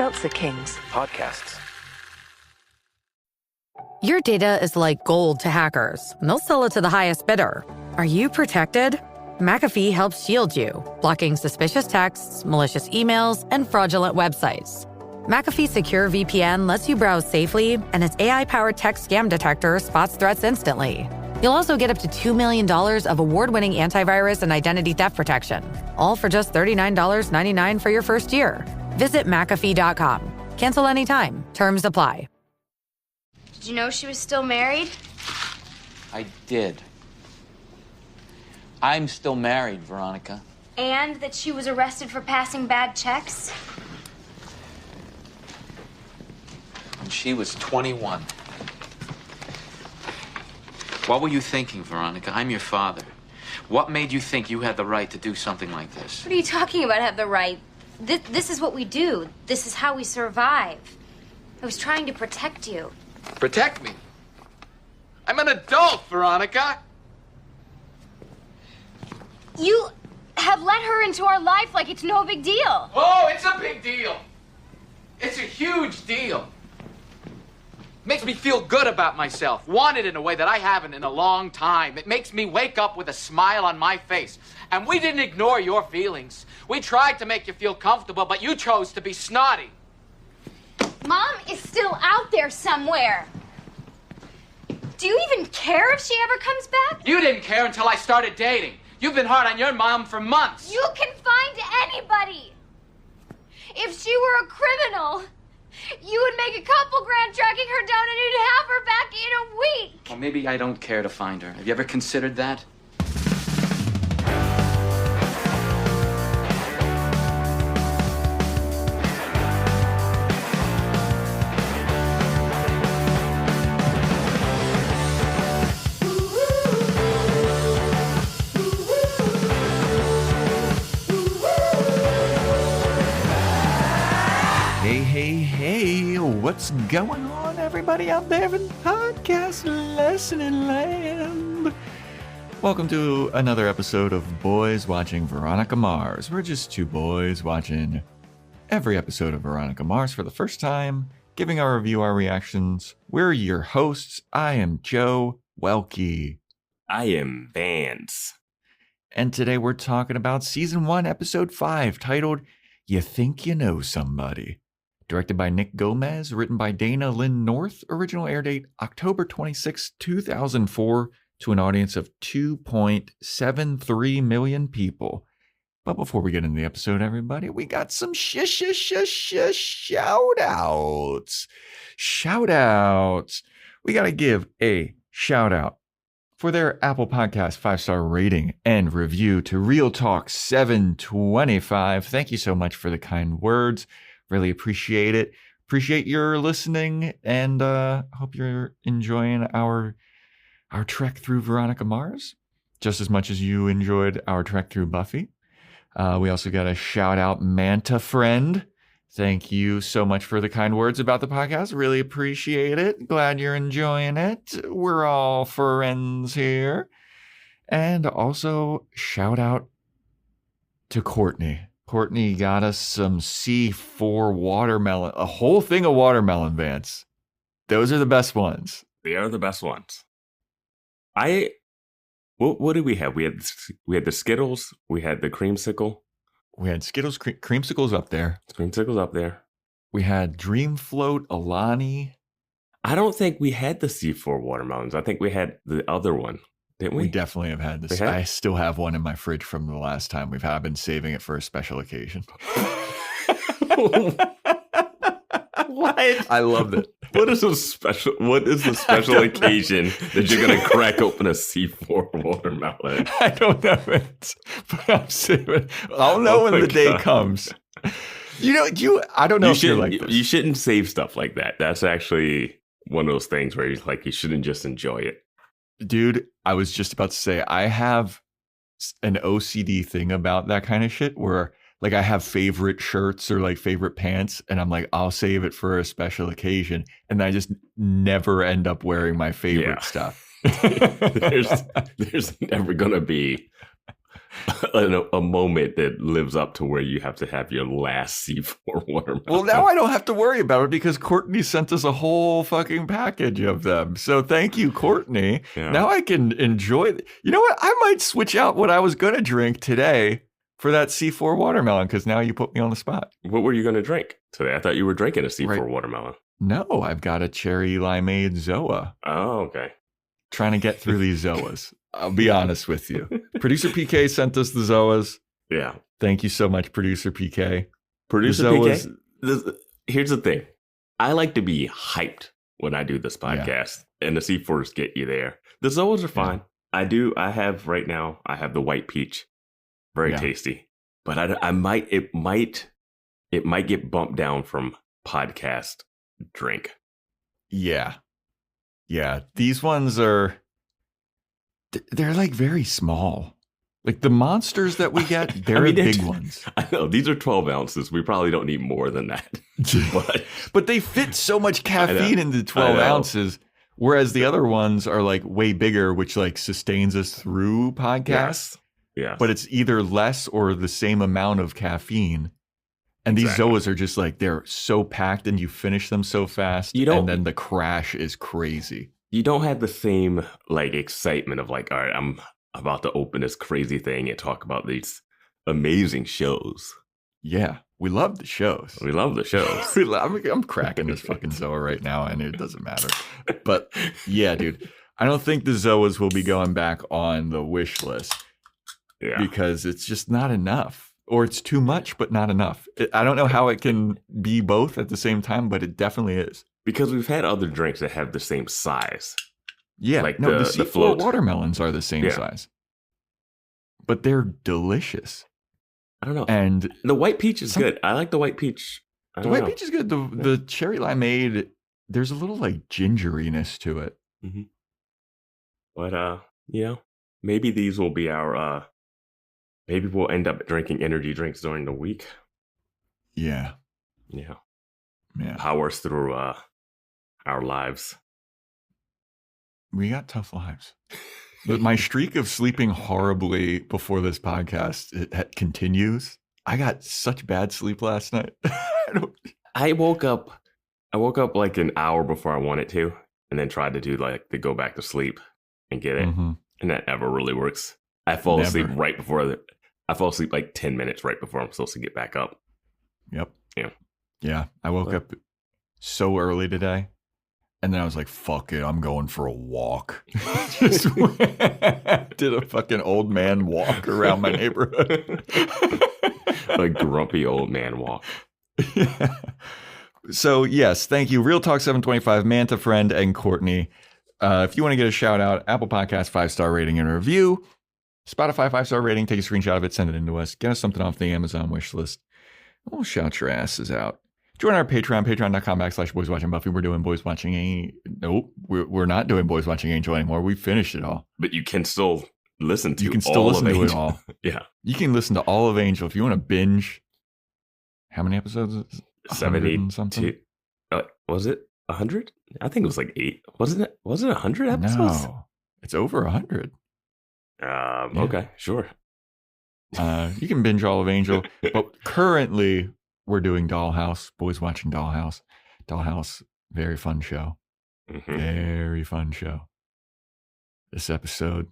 Seltzer Kings. Podcasts. Your data is like gold to hackers, and they'll sell it to the highest bidder. Are you protected? McAfee helps shield you, blocking suspicious texts, malicious emails, and fraudulent websites. McAfee Secure VPN lets you browse safely, and its AI-powered text scam detector spots threats instantly. You'll also get up to $2 million of award-winning antivirus and identity theft protection, all for just $39.99 for your first year. Visit McAfee.com. Cancel anytime. Terms apply. Did you know she was still married? I did. I'm still married, Veronica. And that she was arrested for passing bad checks? When she was 21. What were you thinking, Veronica? I'm your father. What made you think you had the right to do something like this? What are you talking about, have the right? This is what we do. This is how we survive. I was trying to protect you. Protect me? I'm an adult, Veronica. You have let her into our life like it's no big deal. Oh, it's a big deal. It's a huge deal. Makes me feel good about myself, wanted in a way that I haven't in a long time. It makes me wake up with a smile on my face. And we didn't ignore your feelings. We tried to make you feel comfortable, but you chose to be snotty. Mom is still out there somewhere. Do you even care if she ever comes back? You didn't care until I started dating. You've been hard on your mom for months. You can find anybody. If she were a criminal, you would make a couple grand tracking her down and you'd have her back in a week. Well, maybe I don't care to find her. Have you ever considered that? Hey, what's going on, everybody out there in podcast listening land? Welcome to another episode of Boys Watching Veronica Mars. We're just two boys watching every episode of Veronica Mars for the first time, giving our review, our reactions. We're your hosts. I am Joe Welke. I am Vance. And today we're talking about Season 1, Episode 5, titled You Think You Know Somebody. Directed by Nick Gomez, written by Dana Lynn North, original air date October 26, 2004, to an audience of 2.73 million people. But before we get into the episode, everybody, we got some shout-outs. Shout-outs. We got to give a shout-out for their Apple Podcast 5-star rating and review to Real Talk 725. Thank you so much for the kind words. Really appreciate it. Appreciate your listening, and hope you're enjoying our trek through Veronica Mars just as much as you enjoyed our trek through Buffy. We also got a shout out Manta Friend. Thank you so much for the kind words about the podcast. Really appreciate it. Glad you're enjoying it. We're all friends here. And also shout out to Courtney. Courtney got us some C4 watermelon, a whole thing of watermelon, Vance. Those are the best ones. They are the best ones. What did we have? We had the Skittles. We had the creamsicle. We had Skittles, creamsicles up there. Creamsicles up there. We had Dream Float, Alani. I don't think we had the C4 watermelons. I think we had the other one. Didn't we? We definitely have had this. I still have one in my fridge from the last time we've had. I've been saving it for a special occasion. What? I loved it. What is the special occasion that you're gonna crack open a C4 watermelon? I don't know it, but I'm saving. I'll know when the day comes. I don't know if you're like this. You shouldn't save stuff like that. That's actually one of those things where you shouldn't just enjoy it. Dude, I was just about to say, I have an OCD thing about that kind of shit where like I have favorite shirts or like favorite pants and I'm like, I'll save it for a special occasion. And I just never end up wearing my favorite stuff. There's never going to be a moment that lives up to where you have to have your last C4 watermelon. Well, now I don't have to worry about it because Courtney sent us a whole fucking package of them. So thank you, Courtney. Yeah. Now I can enjoy. You know what? I might switch out what I was going to drink today for that C4 watermelon because now you put me on the spot. What were you going to drink today? I thought you were drinking a C4 watermelon. No, I've got a cherry limeade Zoa. Oh, okay. Trying to get through these Zoas. I'll be honest with you. Producer PK sent us the Zoas. Yeah. Thank you so much, Producer PK. Producer PK, here's the thing. I like to be hyped when I do this podcast, and the C4s get you there. The Zoas are fine. Yeah. I have right now, I have the white peach. Very tasty. But it might get bumped down from podcast drink. Yeah. Yeah. These ones they're like very small. Like the monsters that we get, they're big ones. I know. These are 12 ounces. We probably don't need more than that. But they fit so much caffeine into 12 ounces. Whereas the other ones are like way bigger, which like sustains us through podcasts. Yes. But it's either less or the same amount of caffeine. And these Zoas are just like, they're so packed and you finish them so fast. And then the crash is crazy. You don't have the same like excitement of like, all right, I'm about to open this crazy thing and talk about these amazing shows. Yeah, we love the shows. We love the shows. I'm cracking this fucking Zoa right now and it doesn't matter. But yeah, dude, I don't think the Zoas will be going back on the wish list. Yeah. Because it's just not enough. Or it's too much, but not enough. I don't know how it can be both at the same time, but it definitely is. Because we've had other drinks that have the same size. Yeah, like the C4 watermelons are the same size. But they're delicious. I don't know. And the white peach is good. I like the white peach. The white peach is good. The cherry limeade, there's a little like gingeriness to it. Mm-hmm. But, maybe these will be our... Maybe we'll end up drinking energy drinks during the week. Yeah. Yeah. Yeah. Powers through our lives. We got tough lives. But my streak of sleeping horribly before this podcast it continues. I got such bad sleep last night. I woke up like an hour before I wanted to, and then tried to do like the go back to sleep and get it. Mm-hmm. And that never really works. I fall asleep right before I fall asleep like 10 minutes right before I'm supposed to get back up. Yep. Yeah. Yeah. I woke up so early today. And then I was like, fuck it, I'm going for a walk. Just did a fucking old man walk around my neighborhood. A grumpy old man walk. Yeah. So, yes, thank you. Real Talk 725, Manta Friend, and Courtney. If you want to get a shout out, Apple Podcast 5-star rating and a review. Spotify 5-star rating, take a screenshot of it, send it in to us. Get us something off the Amazon wish list. We'll shout your asses out. Join our Patreon, patreon.com/Boys Watching Buffy. We're doing Boys Watching Angel. Nope, we're not doing Boys Watching Angel anymore. We finished it all. But you can still listen to it all. Yeah. You can listen to all of Angel. If you want to binge, how many episodes? 70 something. Was it 100? I think it was like 8. Wasn't it 100 episodes? No, it's over 100. Yeah. Okay, sure. You can binge all of Angel, but currently we're doing Dollhouse, Boys Watching Dollhouse. Dollhouse, very fun show. Mm-hmm. Very fun show. This episode,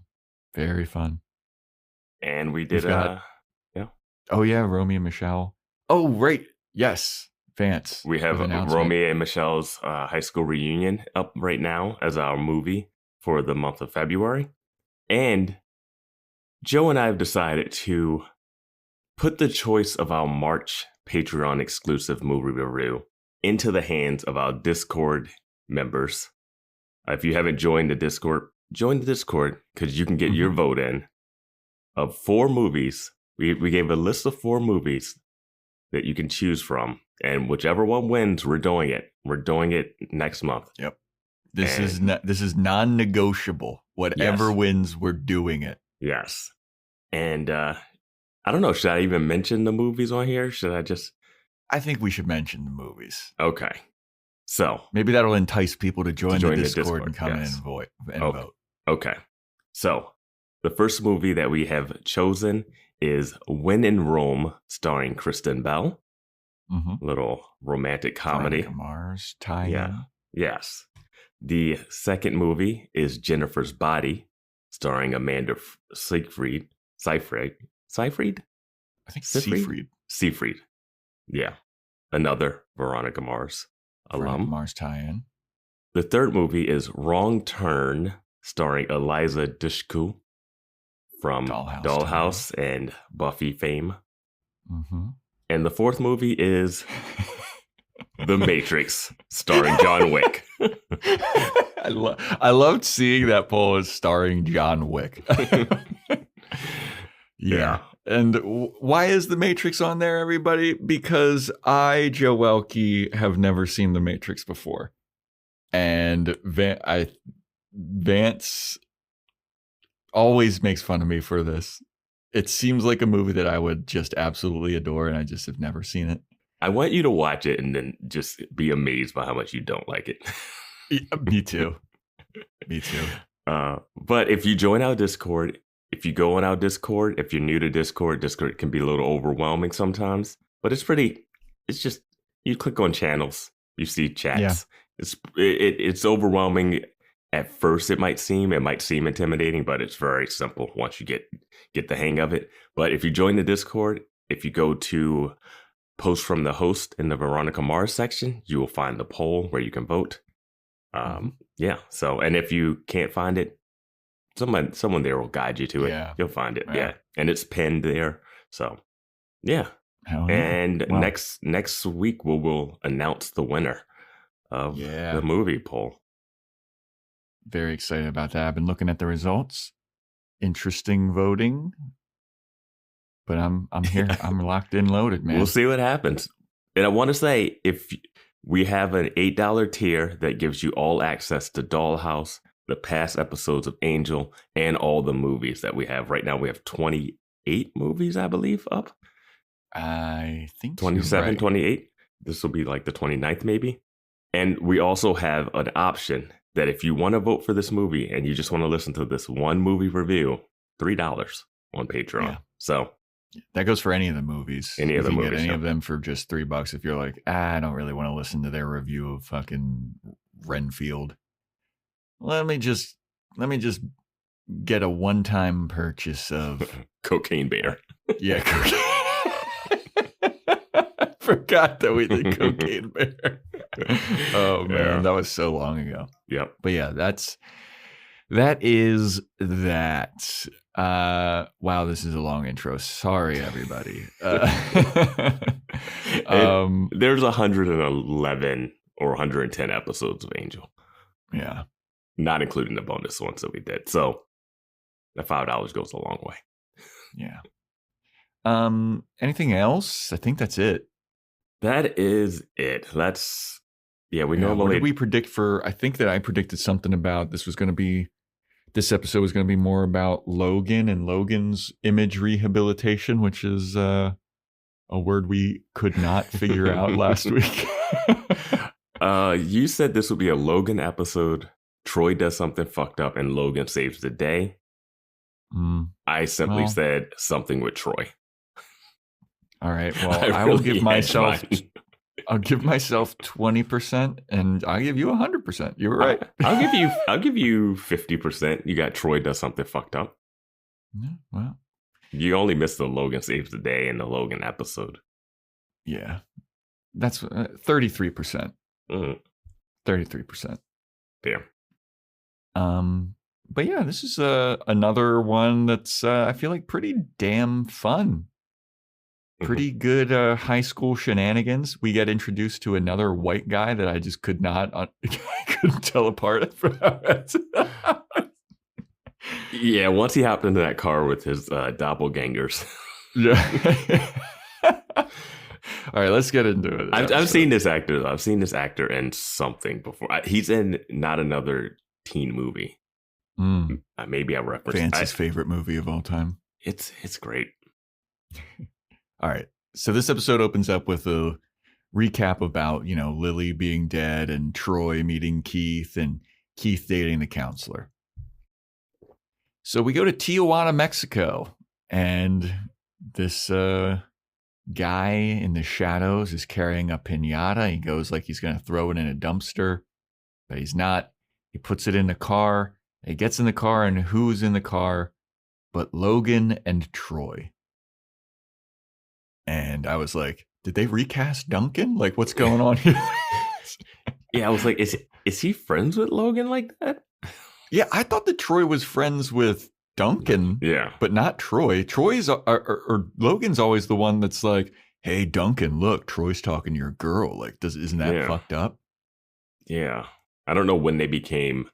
very fun. And we did, Oh, yeah, Romy and Michelle. Oh, right. Yes, Vance. We have Romy and Michelle's high school reunion up right now as our movie for the month of February. And Joe and I have decided to put the choice of our March Patreon exclusive movie review into the hands of our Discord members. If you haven't joined the Discord, join the Discord because you can get your vote in of 4 movies. We gave a list of 4 movies that you can choose from, and whichever one wins, we're doing it. We're doing it next month. Yep. This is non-negotiable. Whatever wins, we're doing it. Yes. And I don't know, should I even mention the movies on here? Should I just... I think we should mention the movies. Okay. So... maybe that'll entice people to join the Discord and come in and vote. Okay. So, The first movie that we have chosen is When in Rome, starring Kristen Bell. Little romantic comedy. Veronica Mars tie-in. Yeah. Yes. The second movie is Jennifer's Body, starring Amanda Seyfried. Seyfried? I think Seyfried. Seyfried. Yeah. Another Veronica Mars Veronica alum. Mars tie-in. The third movie is Wrong Turn, starring Eliza Dushku from Dollhouse and Buffy fame. And the fourth movie is The Matrix, starring John Wick. I loved seeing that poll as starring John Wick. Yeah. And why is The Matrix on there, everybody? Because I, Joe Welke, have never seen The Matrix before. And Vance always makes fun of me for this. It seems like a movie that I would just absolutely adore, and I just have never seen it. I want you to watch it and then just be amazed by how much you don't like it. Me too. Me too. But if you join our Discord, if you go on our Discord, if you're new to Discord can be a little overwhelming sometimes. But it's just, you click on channels, you see chats. Yeah. It's overwhelming. At first, it might seem intimidating, but it's very simple once you get the hang of it. But if you join the Discord, if you go to post from the host in the Veronica Mars section, you will find the poll where you can vote. Yeah. So, and if you can't find it, someone there will guide you to it. Yeah. You'll find it. Yeah. And it's pinned there. So, yeah. And next week we'll announce the winner of the movie poll. Very excited about that. I've been looking at the results. Interesting voting. But I'm here. I'm locked in, loaded, man. We'll see what happens. And I want to say, if we have an $8 tier that gives you all access to Dollhouse, the past episodes of Angel, and all the movies that we have right now. We have 28 movies, I believe, up. I think 27, right. 28. This will be like the 29th, maybe. And we also have an option that if you want to vote for this movie and you just want to listen to this one movie review, $3 on Patreon. Yeah. So that goes for any of the movies. Any of them for just $3. If you're like, I don't really want to listen to their review of fucking Renfield. Let me just get a one-time purchase of Cocaine Bear. Yeah, cocaine. I forgot that we did Cocaine Bear. Oh man, that was so long ago. Yep. But yeah, that is that. Wow, this is a long intro. Sorry, everybody. There's 111 or 110 episodes of Angel. Yeah. Not including the bonus ones that we did. So the $5 goes a long way. Yeah. Anything else? I think that's it. That is it. Normally. What did we predict for? I think that I predicted something about this episode was going to be more about Logan and Logan's image rehabilitation, which is a word we could not figure out last week. You said this would be a Logan episode. Troy does something fucked up and Logan saves the day. I simply said something with Troy. All right. Well, I will give myself. I'll give myself 20%, and I'll give you 100%. You were right. I'll give you 50%. You got Troy does something fucked up. Yeah, well, you only missed the Logan saves the day in the Logan episode. Yeah, that's 33%. 33%. Fair. But yeah, this is another one that's I feel like pretty damn fun. Pretty good high school shenanigans. We get introduced to another white guy that I just couldn't tell apart. Yeah, once he hopped into that car with his doppelgangers. Yeah. All right, let's get into it. I've seen this actor. I've seen this actor in something before. He's in not another teen movie. Maybe I referenced Vance's favorite movie of all time. It's great. All right. So this episode opens up with a recap about, Lily being dead and Troy meeting Keith and Keith dating the counselor. So we go to Tijuana, Mexico, and this guy in the shadows is carrying a piñata. He goes like he's going to throw it in a dumpster, but he's not. He puts it in the car. He gets in the car, and who's in the car but Logan and Troy? And I was like, did they recast Duncan? Like, what's going on here? Yeah, I was like, is he friends with Logan like that? Yeah, I thought that Troy was friends with Duncan, Yeah. but not Troy. Troy's or Logan's always the one that's like, hey, Duncan, look, Troy's talking to your girl. Like, isn't that fucked up? Yeah. I don't know when they became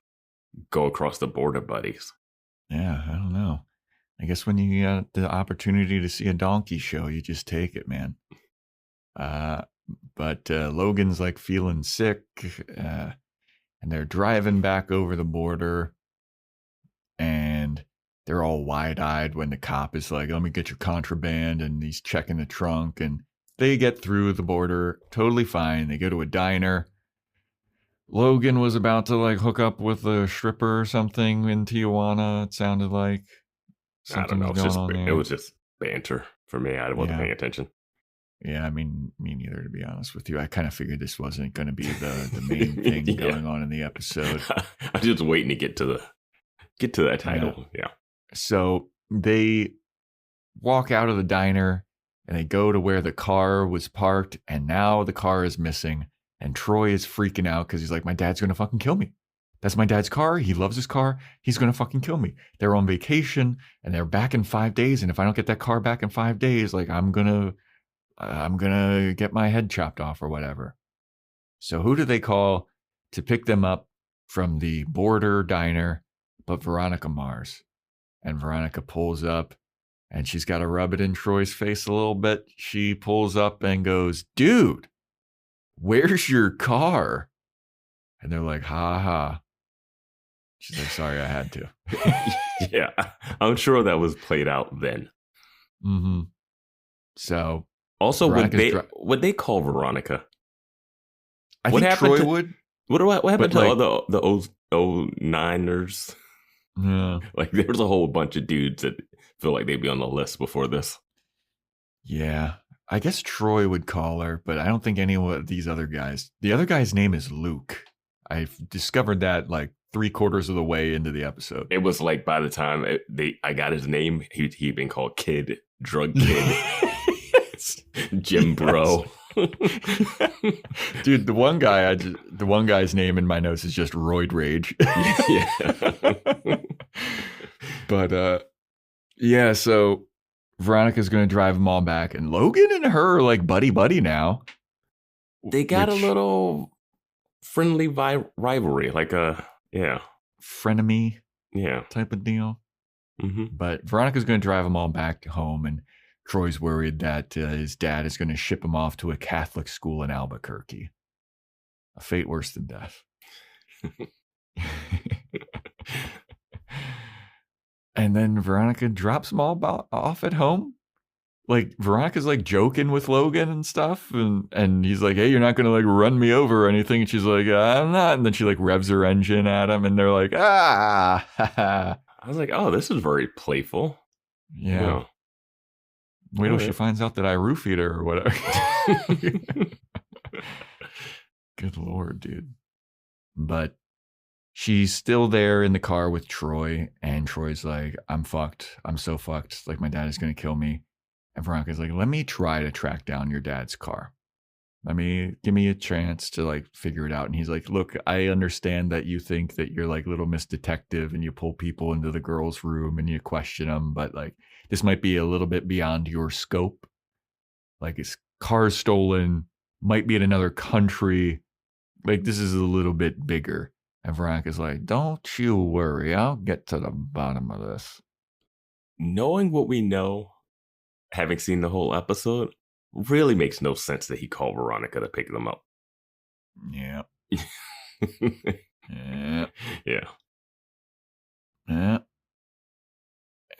go across the border buddies. Yeah, I don't know. I guess when you got the opportunity to see a donkey show, you just take it, man. But Logan's like feeling sick, and they're driving back over the border, and they're all wide-eyed when the cop is like, let me get your contraband, and he's checking the trunk, and they get through the border totally fine. They go to a diner. Logan was about to like hook up with a stripper or something in Tijuana. It sounded like something I don't know. was going on there. It was just banter for me. I wasn't paying attention. Yeah, I mean, me neither, to be honest with you. I kind of figured this wasn't going to be the main thing going on in the episode. I'm just waiting to get to that title. Yeah. So they walk out of the diner and they go to where the car was parked, and now the car is missing. And Troy is freaking out because he's like, my dad's going to fucking kill me. That's my dad's car. He loves his car. He's going to fucking kill me. They're on vacation and they're back in 5 days. And if I don't get that car back in 5 days, like I'm going to get my head chopped off or whatever. So who do they call to pick them up from the border diner but Veronica Mars? And Veronica pulls up and she's got to rub it in Troy's face a little bit. She pulls up and goes, dude, where's your car? And they're like, ha ha. She's like, sorry, I had to. Yeah, I'm sure that was played out then. Mm-hmm. So also, would they call Veronica? I think Troy would. What happened to all the 09ers? Yeah. Like there was a whole bunch of dudes that feel like they'd be on the list before this. Yeah. I guess Troy would call her, but I don't think any of these other guys. The other guy's name is Luke. I've discovered that like 3/4 of the way into the episode. It was like by the time I got his name, he'd been called Kid, Drug Kid, Jim Bro. Dude, the one guy's name in my notes is just Roid Rage. Yeah. But yeah, so Veronica's going to drive them all back, and Logan and her are like buddy now. They got a little friendly rivalry, like a frenemy type of deal. Mm-hmm. But Veronica's going to drive them all back home, and Troy's worried that his dad is going to ship him off to a Catholic school in Albuquerque. A fate worse than death. And then Veronica drops them all off at home. Like, Veronica's like joking with Logan and stuff. And he's like, hey, you're not going to like run me over or anything. And she's like, I'm not. And then she like revs her engine at him. And they're like, ah. I was like, oh, this is very playful. Yeah. You know. Wait till she finds out that I roofied her or whatever. Good Lord, dude. But she's still there in the car with Troy, and Troy's like, I'm fucked. I'm so fucked. Like, my dad is going to kill me. And Veronica's like, let me try to track down your dad's car. Give me a chance to like figure it out. And he's like, look, I understand that you think that you're like little Miss Detective and you pull people into the girls' room and you question them, but like, this might be a little bit beyond your scope. Like, his car's stolen, might be in another country. Like, this is a little bit bigger. And Veronica's like, don't you worry. I'll get to the bottom of this. Knowing what we know, having seen the whole episode, really makes no sense that he called Veronica to pick them up. Yeah. Yeah. Yeah. Yeah.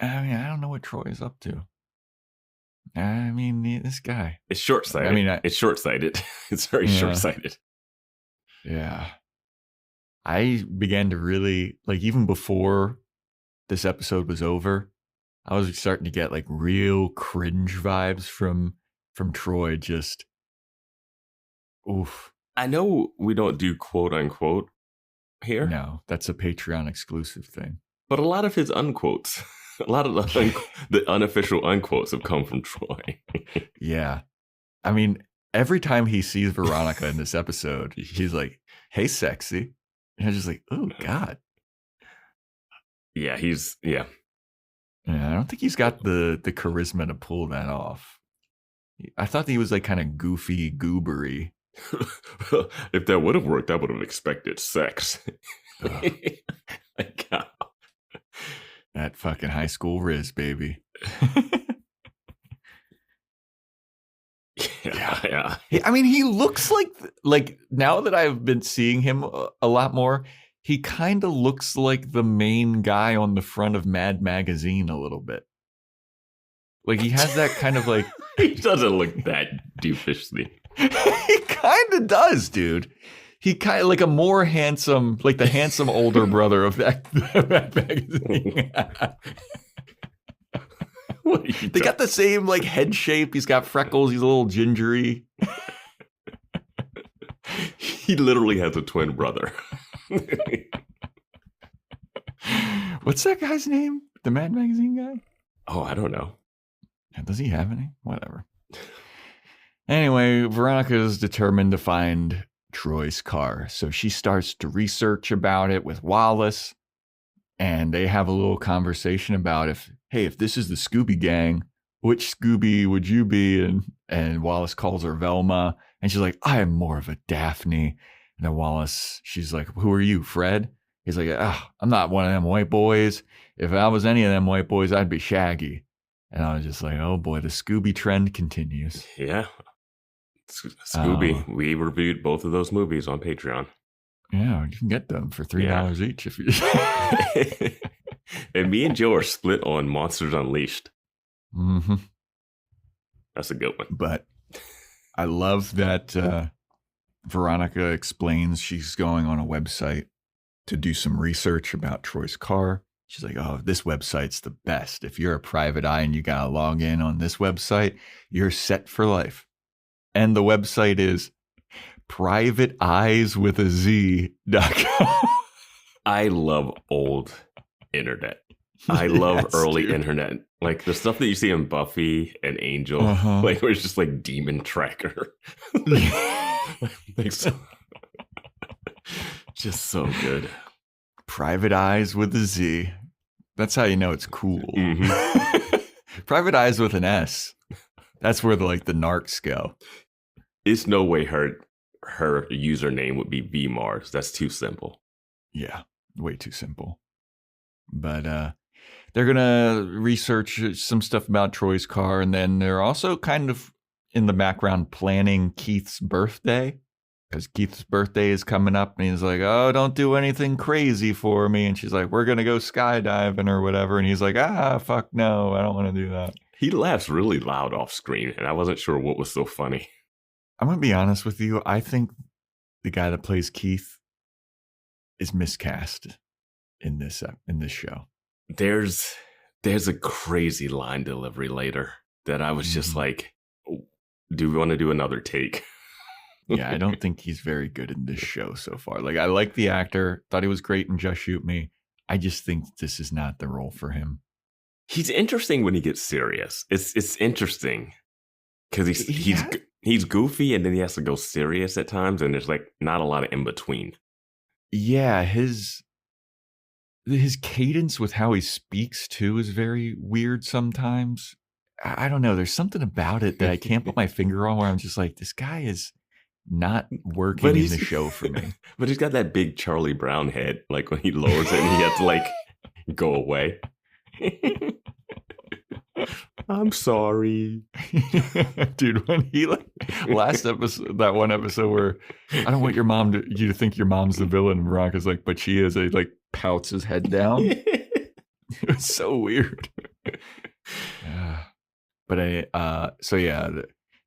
I mean, I don't know what Troy is up to. I mean, this guy. It's short-sighted. I mean, it's short-sighted. It's very short-sighted. Yeah. I began to really, like, even before this episode was over, I was starting to get like real cringe vibes from Troy. Just, oof. I know we don't do quote unquote here. No, that's a Patreon exclusive thing. But a lot of his unquotes, a lot of the unofficial unquotes have come from Troy. Yeah. I mean, every time he sees Veronica in this episode, he's like, hey, sexy. And I'm just like, oh, God. Yeah, Yeah, I don't think he's got the charisma to pull that off. I thought he was like kind of goofy, goobery. If that would have worked, I would have expected sex. Like, that fucking high school Riz, baby. Yeah. I mean, he looks like now that I've been seeing him a lot more, he kind of looks like the main guy on the front of Mad Magazine a little bit. Like he has that kind of like... He doesn't look that doofishly. He kind of does, dude. He kind of like a more handsome, like the handsome older brother of that magazine. They got the same like head shape. He's got freckles. He's a little gingery. He literally has a twin brother. What's that guy's name? The Mad Magazine guy? Oh, I don't know. Does he have any? Whatever. Anyway, Veronica is determined to find Troy's car. So she starts to research about it with Wallace. And they have a little conversation about if this is the Scooby gang, which Scooby would you be? And Wallace calls her Velma. And she's like, I am more of a Daphne. And then Wallace, she's like, who are you, Fred? He's like, I'm not one of them white boys. If I was any of them white boys, I'd be Shaggy. And I was just like, oh boy, the Scooby trend continues. Yeah. Scooby. We reviewed both of those movies on Patreon. Yeah, you can get them for $3 each if you. And me and Joe are split on Monsters Unleashed. Mm-hmm. That's a good one. But I love that Veronica explains she's going on a website to do some research about Troy's car. She's like, oh, this website's the best. If you're a private eye and you got to log in on this website, you're set for life. And the website is privateeyeswithaz.com. I love old internet. I love early internet. Like the stuff that you see in Buffy and Angel, like where it's just like demon tracker. Just so good. Private Eyes with a Z. That's how you know it's cool. Mm-hmm. Private Eyes with an S. That's where the narcs go. It's no way her username would be VMars. That's too simple. Yeah, way too simple. But they're going to research some stuff about Troy's car, and then they're also kind of in the background planning Keith's birthday, because Keith's birthday is coming up, and he's like, oh, don't do anything crazy for me. And she's like, we're going to go skydiving or whatever. And he's like, fuck no, I don't want to do that. He laughs really loud off screen, and I wasn't sure what was so funny. I'm going to be honest with you. I think the guy that plays Keith is miscast in this show. There's a crazy line delivery later that I was just like, do we want to do another take? Yeah, I don't think he's very good in this show so far. Like, I like the actor, thought he was great in Just Shoot Me. I just think this is not the role for him. He's interesting when he gets serious. It's interesting because he's goofy and then he has to go serious at times, and there's like not a lot of in between. Yeah, his cadence with how he speaks too is very weird sometimes. I don't know. There's something about it that I can't put my finger on, where I'm just like, this guy is not working in the show for me. But he's got that big Charlie Brown head. Like when he lowers it and he has to like go away. I'm sorry. Dude, when he last episode, that one episode where I don't want you to think your mom's the villain, and Veronica's like, but she is. He pouts his head down. It was so weird. But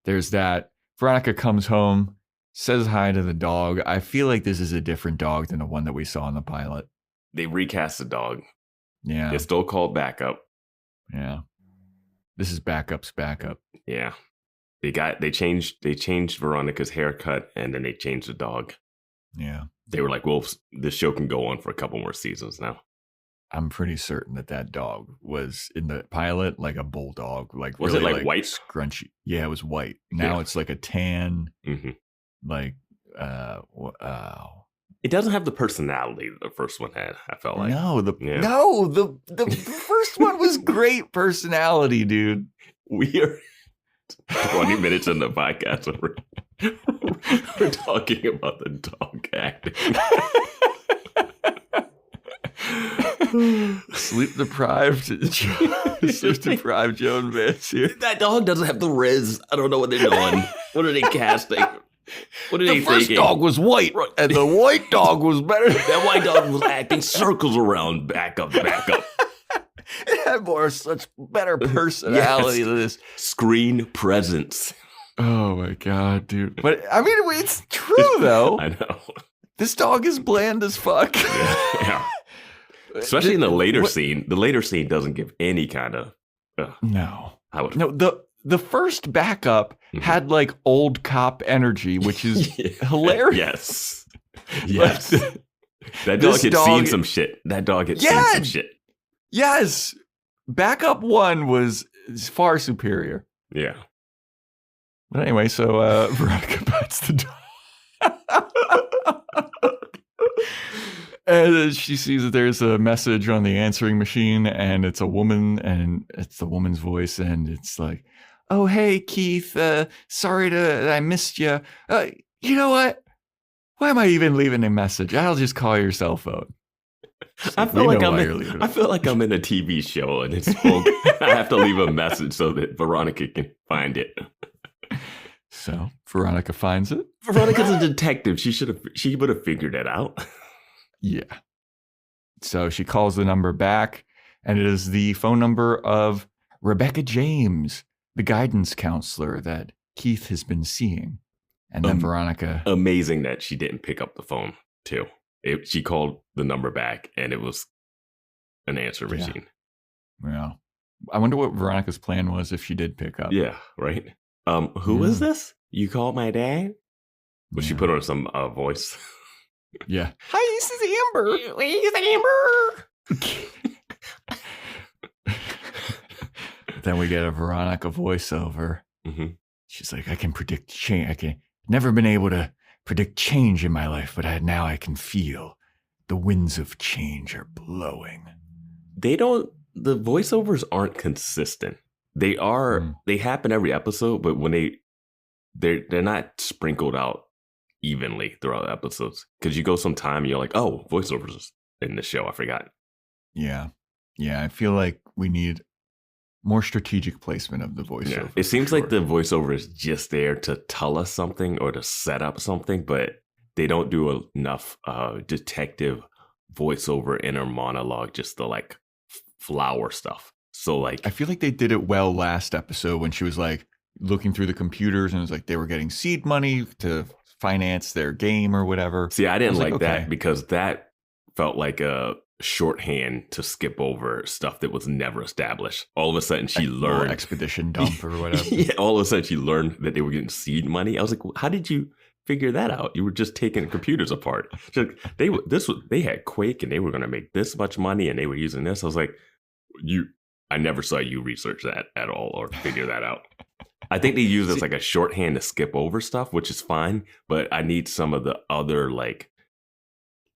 there's that. Veronica comes home, says hi to the dog. I feel like this is a different dog than the one that we saw in the pilot. They recast the dog. Yeah. It's still called backup. Yeah. This is backup's backup. Yeah. They changed Veronica's haircut, and then they changed the dog. Yeah. They were like, well, this show can go on for a couple more seasons now. I'm pretty certain that dog was in the pilot like a bulldog. Like, was really it like white? Scrunchy. Yeah, it was white. Now it's like a tan. Mm-hmm. Like, it doesn't have the personality the first one had. I felt like the first one was great personality, dude. We are 20 minutes in the podcast. We're talking about the dog acting. Sleep deprived Joe and Vance here. That dog doesn't have the riz. I don't know what they're doing. What are they casting? What are they thinking? The first dog was white, and the white dog was better. That white dog was acting circles around backup. It had such better personality than this. Screen presence. Oh my God, dude. But I mean, it's true though. I know. This dog is bland as fuck. Yeah. Especially in the later scene. The later scene doesn't give any kind of... No. The first backup had like old cop energy, which is hilarious. Yes. That dog had seen some shit. Seen some shit. Yes. Backup 1 was far superior. Yeah. But anyway, so Veronica pets the dog. And she sees that there's a message on the answering machine, and it's a woman, and it's the woman's voice, and it's like, "Oh, hey, Keith, sorry that I missed you. You know what? Why am I even leaving a message? I'll just call your cell phone." I feel like I'm in a TV show, and it's I have to leave a message so that Veronica can find it. So Veronica finds it. Veronica's a detective. She would have figured it out. Yeah. So she calls the number back, and it is the phone number of Rebecca James, the guidance counselor that Keith has been seeing. And then Veronica... Amazing that she didn't pick up the phone, too. She called the number back, and it was an answer machine. Yeah. I wonder what Veronica's plan was if she did pick up. Yeah, right? Who is this? You called my dad? Well, she put on some voice. Yeah. Hi, this is Amber. Then we get a Veronica voiceover. Mm-hmm. She's like, I can predict change. I can never been able to predict change in my life, but now I can feel the winds of change are blowing. The voiceovers aren't consistent. They happen every episode, but when they're not sprinkled out evenly throughout the episodes, because you go some time and you're like, oh, voiceovers in the show, I forgot. Yeah I feel like we need more strategic placement of the voiceover. It seems like the voiceover is just there to tell us something or to set up something, but they don't do enough detective voiceover inner monologue, just the like flower stuff. So like, I feel like they did it well last episode when she was like looking through the computers and it was like they were getting seed money to finance their game or whatever. See, I didn't like that because that felt like a shorthand to skip over stuff that was never established. All of a sudden she learned expedition dump or whatever. Yeah, all of a sudden she learned that they were getting seed money. I was like, well, how did you figure that out? You were just taking computers apart. Like, they had Quake and they were going to make this much money and they were using this. I was like, I never saw you research that at all or figure that out. I think they use it as like a shorthand to skip over stuff, which is fine, but I need some of the other like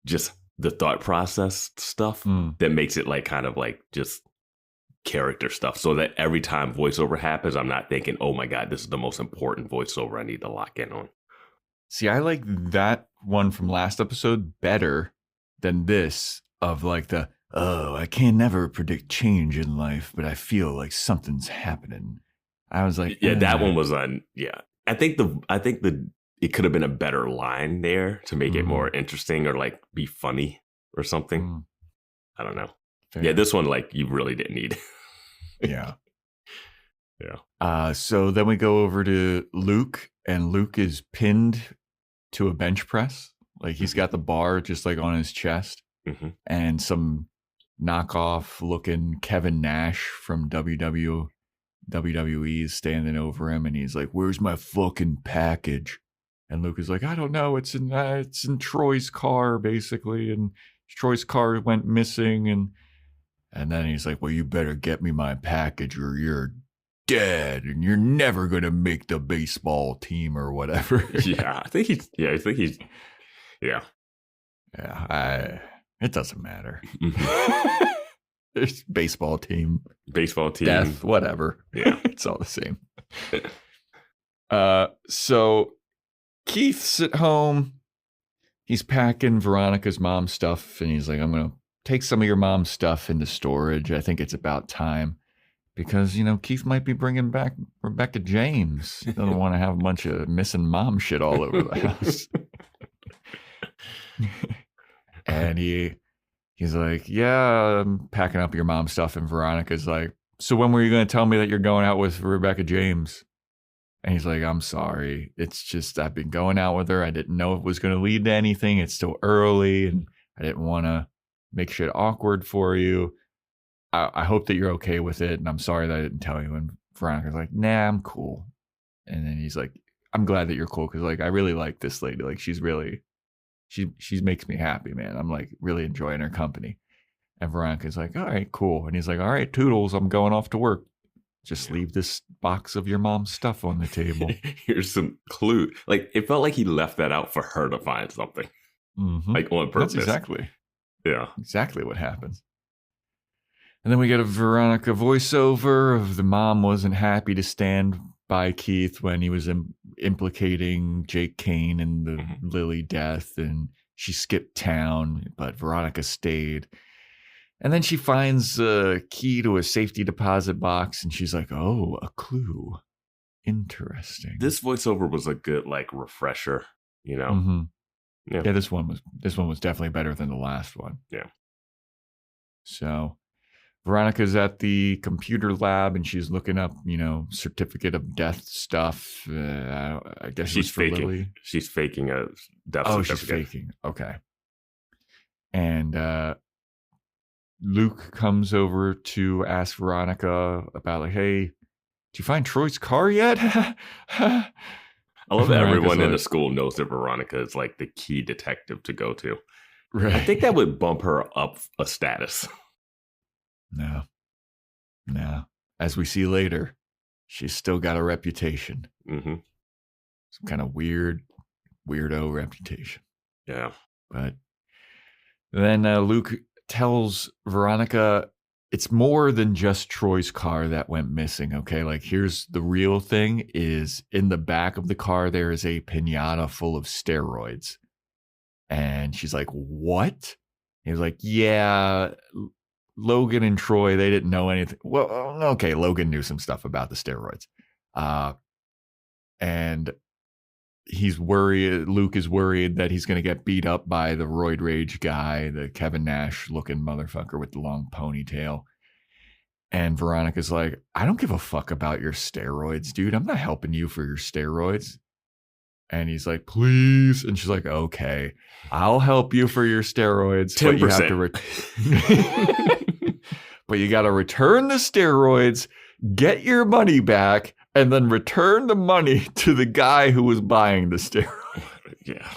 just the thought process stuff that makes it like kind of like just character stuff, so that every time voiceover happens, I'm not thinking, oh my God, this is the most important voiceover I need to lock in on. See, I like that one from last episode better than this of like I can never predict change in life, but I feel like something's happening. I was like, that one was on. Yeah, I think it could have been a better line there to make it more interesting or like be funny or something. I don't know. Fair. Yeah, this one like you really didn't need. Yeah. So then we go over to Luke, and Luke is pinned to a bench press. Like he's got the bar just like on his chest, and some knockoff looking Kevin Nash from WWE is standing over him, and he's like, "Where's my fucking package?" And Luke is like, "I don't know. It's in Troy's car, basically, and Troy's car went missing." And then he's like, "Well, you better get me my package, or you're dead, and you're never gonna make the baseball team or whatever." Yeah, I think he's. Yeah. It doesn't matter. It's baseball team, death, whatever. Yeah, it's all the same. So Keith's at home. He's packing Veronica's mom's stuff, and he's like, "I'm gonna take some of your mom's stuff into storage. I think it's about time." Because, Keith might be bringing back Rebecca James. He doesn't want to have a bunch of missing mom shit all over the house. And he's like, "Yeah, I'm packing up your mom's stuff." And Veronica's like, "So when were you going to tell me that you're going out with Rebecca James?" And he's like, "I'm sorry. It's just I've been going out with her. I didn't know it was going to lead to anything. It's still early, and I didn't want to make shit awkward for you. I hope that you're okay with it, and I'm sorry that I didn't tell you." And Veronica's like, "Nah, I'm cool." And then he's like, "I'm glad that you're cool, because I really like this lady. She's really, she makes me happy, man. I'm really enjoying her company." And Veronica's like, "All right, cool." And he's like, "All right, toodles, I'm going off to work. Just leave this box of your mom's stuff on the table." Here's some clue. It felt like he left that out for her to find something. Mm-hmm. On purpose. That's exactly what happens. And then we get a Veronica voiceover of the mom wasn't happy to stand by Keith when he was implicating Jake Kane in the Lily death, and she skipped town, but Veronica stayed. And then she finds a key to a safety deposit box, and she's like, "Oh, a clue. Interesting." This voiceover was a good refresher, Mm-hmm. Yeah, this one was definitely better than the last one. Yeah. So Veronica's at the computer lab, and she's looking up, certificate of death stuff. I guess she's faking. Lily. She's faking a death certificate. Oh, she's faking. Okay. And Luke comes over to ask Veronica about "Hey, did you find Troy's car yet?" I love that everyone in the school knows that Veronica is the key detective to go to. Right. I think that would bump her up a status. No. As we see later, she's still got a reputation. Mm-hmm. Some kind of weirdo reputation. Yeah. But then Luke tells Veronica it's more than just Troy's car that went missing, okay? Here's the real thing is in the back of the car, there is a piñata full of steroids. And she's like, "What?" He was like, "Yeah, Logan and Troy, they didn't know anything." Well, okay, Logan knew some stuff about the steroids. And he's worried, Luke is worried that he's going to get beat up by the roid rage guy, the Kevin Nash looking motherfucker with the long ponytail. And Veronica's like, "I don't give a fuck about your steroids, dude. I'm not helping you for your steroids." And he's like, "Please." And she's like, "Okay, I'll help you for your steroids. 10%. But you got to return the steroids, get your money back, and then return the money to the guy who was buying the steroids." Yeah.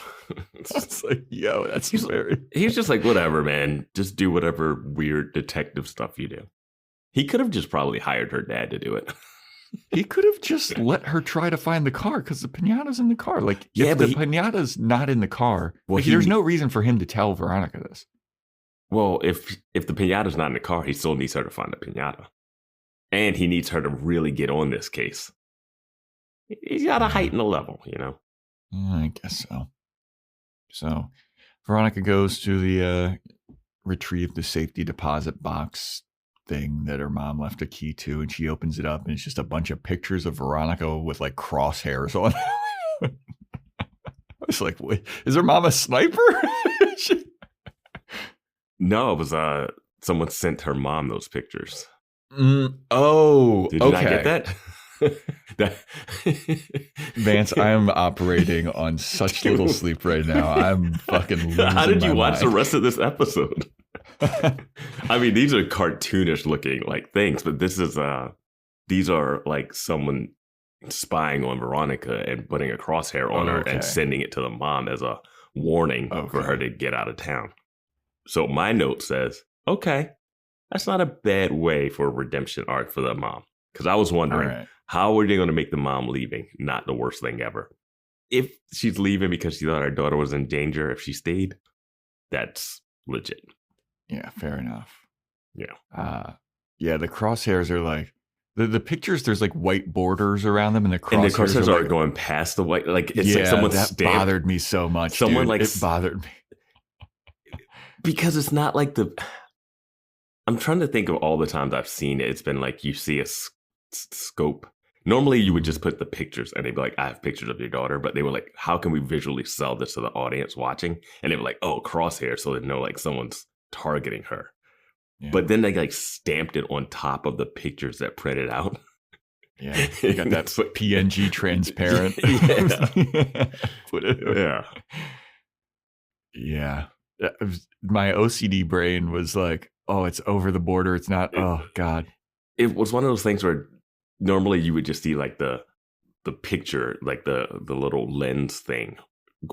It's like, yo, that's very... He's just like, "Whatever, man. Just do whatever weird detective stuff you do." He could have just probably hired her dad to do it. He could have just let her try to find the car because the piñata's in the car. If the piñata's not in the car, there's no reason for him to tell Veronica this. Well, if the piñata's not in the car, he still needs her to find the piñata. And he needs her to really get on this case. He's got to heighten the level, I guess so. So Veronica goes to the retrieve the safety deposit box thing that her mom left a key to, and she opens it up, and it's just a bunch of pictures of Veronica with crosshairs on. I was like, "Wait, is her mom a sniper?" No, it was someone sent her mom those pictures. Oh, did you not get that? Vance, I am operating on such little sleep right now. I'm fucking losing How did you my watch mind. the rest of this episode? I mean, these are cartoonish looking like things, but these are like someone spying on Veronica and putting a crosshair on her and sending it to the mom as a warning for her to get out of town. So my note says, okay, that's not a bad way for a redemption arc for the mom. Because I was wondering, how are they going to make the mom leaving not the worst thing ever? If she's leaving because she thought her daughter was in danger, if she stayed, that's legit. Yeah, fair enough. Yeah. Yeah, the crosshairs are like, the pictures, there's like white borders around them, and the crosshairs are like, going past the white. Like, it's like someone that stamped. bothered me so much, someone dude. Like, it bothered me. Because it's not like I'm trying to think of all the times I've seen it. It's been like you see a scope. Normally, you would just put the pictures and they'd be like, I have pictures of your daughter. But they were like, how can we visually sell this to the audience watching? And they were like, oh, crosshair. So they know like someone's targeting her. Yeah. But then they like stamped it on top of the pictures that printed out. Yeah. You got that PNG transparent. Put it. Yeah. Yeah. My OCD brain was like, oh, it's over the border. It's not. Oh, God. It was one of those things where normally you would just see like the picture, like the little lens thing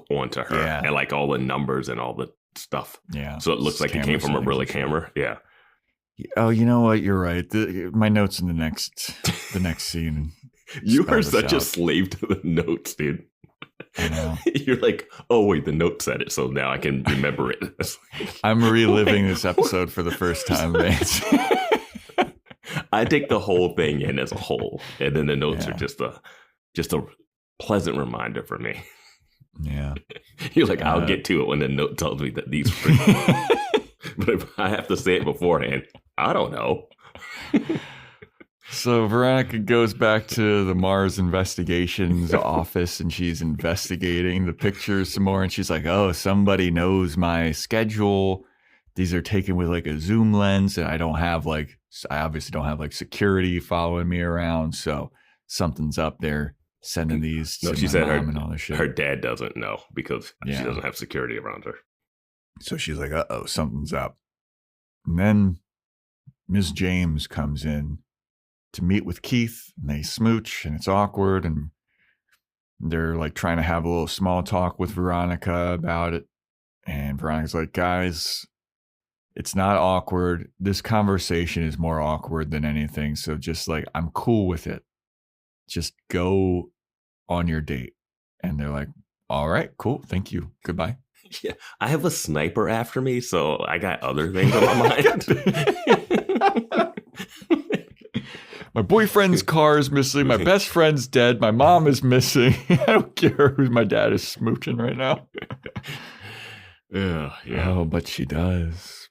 onto her and like all the numbers and all the stuff. Yeah. So it looks like it came from a real camera. Yeah. Oh, you know what? You're right. My notes in the next scene. You are such a slave to the notes, dude. I know. You're like, oh wait, the note said it, so now I can remember it. I'm reliving this episode for the first time, Vance. I take the whole thing in as a whole, and then the notes are just a pleasant reminder for me. Yeah. You're like, I'll get to it when the note tells me that these but if I have to say it beforehand, I don't know. So Veronica goes back to the Mars investigations office and she's investigating the pictures some more. And she's like, oh, somebody knows my schedule. These are taken with like a zoom lens. And I obviously don't have like security following me around. So something's up there sending these to she my said mom and all this shit. Her dad doesn't know because she doesn't have security around her. So she's like, uh-oh, something's up. And then Ms. James comes in to meet with Keith, and they smooch, and it's awkward, and they're like trying to have a little small talk with Veronica about it. And Veronica's like, guys, it's not awkward. This conversation is more awkward than anything. So just like, I'm cool with it. Just go on your date. And they're like, all right, cool. Thank you. Goodbye. Yeah, I have a sniper after me, so I got other things on my mind. My boyfriend's car is missing. My best friend's dead. My mom is missing. I don't care who my dad is smooching right now. Yeah. Oh, but she does.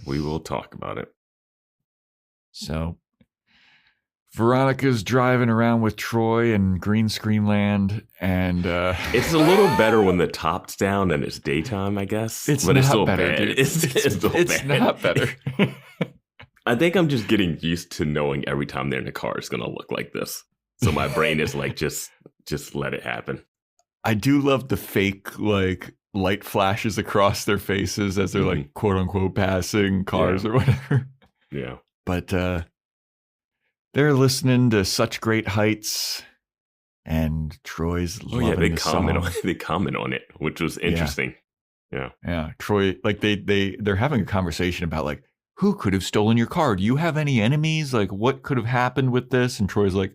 We will talk about it. So Veronica's driving around with Troy in green screen land, and it's a little better when the top's down and it's daytime, I guess. It's still better, bad. Dude. It's not better. I think I'm just getting used to knowing every time they're in the car it's going to look like this. So my brain is like, just let it happen. I do love the fake like light flashes across their faces as they're like quote unquote passing cars or whatever. Yeah. But they're listening to Such Great Heights, and Troy's loving the song. They comment on it, which was interesting. Yeah. Troy, like they're having a conversation about like, who could have stolen your car? Do you have any enemies? Like, what could have happened with this? And Troy's like,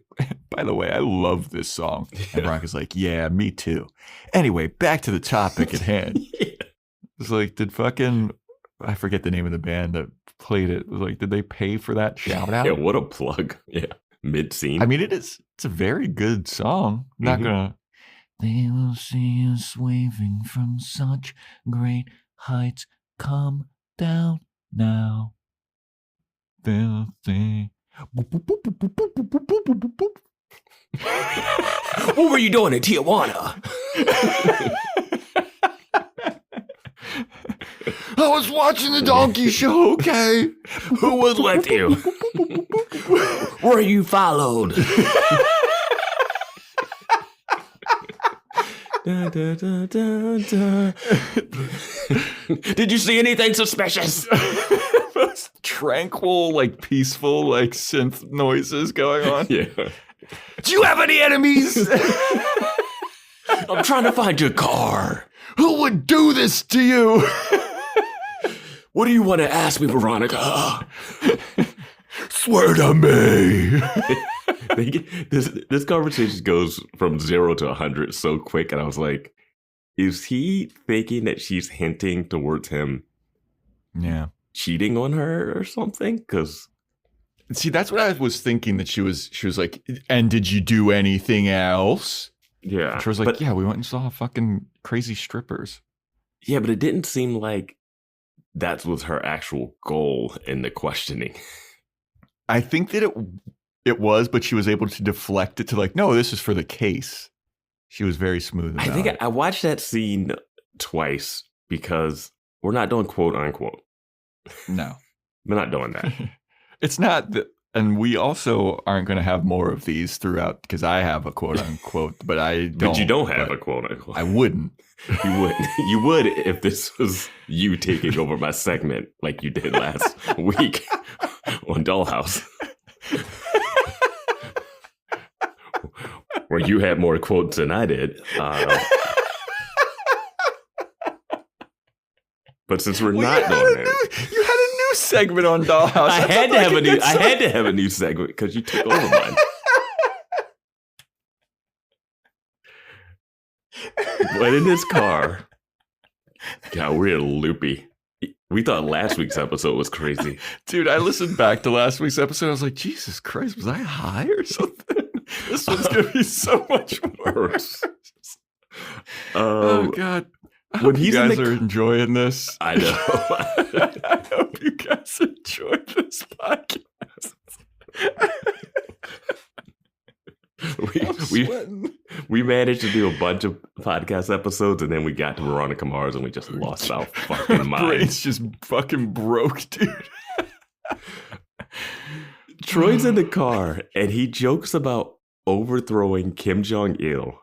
by the way, I love this song. And Veronica's like, yeah, me too. Anyway, back to the topic at hand. It's like, I forget the name of the band that played it. It was like, did they pay for that shout out? Yeah, what a plug. Yeah, mid-scene. I mean, it's a very good song. I'm not gonna. They will see us waving from such great heights. Come down now. They'll say. What were you doing in Tijuana? I was watching the donkey show, okay? Who was with you? Were you followed? Da, da, da, da, da. Did you see anything suspicious? Most tranquil, like peaceful, like synth noises going on. Yeah. Do you have any enemies? I'm trying to find your car. Who would do this to you? What do you want to ask me, Veronica? Swear to me. This conversation goes from 0 to 100 so quick, and I was like, is he thinking that she's hinting towards him cheating on her or something? Because see, that's what I was thinking, that she was like, and did you do anything else? Yeah. And she was like, yeah, we went and saw fucking crazy strippers. Yeah, but it didn't seem like that was her actual goal in the questioning. I think that it was, but she was able to deflect it to like, no, this is for the case. She was very smooth about it. I think I watched that scene twice because we're not doing quote unquote. No. We're not doing that. It's not that, and we also aren't going to have more of these throughout, because I have a quote unquote, but I don't. But you don't have a quote unquote. I wouldn't. You wouldn't. You would if this was you taking over my segment like you did last week on Dollhouse. Where you had more quotes than I did. But since we're not doing it, you had a new segment on Dollhouse. I had to have a new segment because you took over mine. But in this car, God, we're loopy. We thought last week's episode was crazy. Dude, I listened back to last week's episode. I was like, Jesus Christ, was I high or something? This one's going to be so much worse. Oh, God. I hope you guys are enjoying this. I know. I hope you guys enjoy this podcast. We managed to do a bunch of podcast episodes, and then we got to Veronica Mars, and we just lost our fucking minds. Brain's just fucking broke, dude. Troy's in the car, and he jokes about overthrowing Kim Jong-il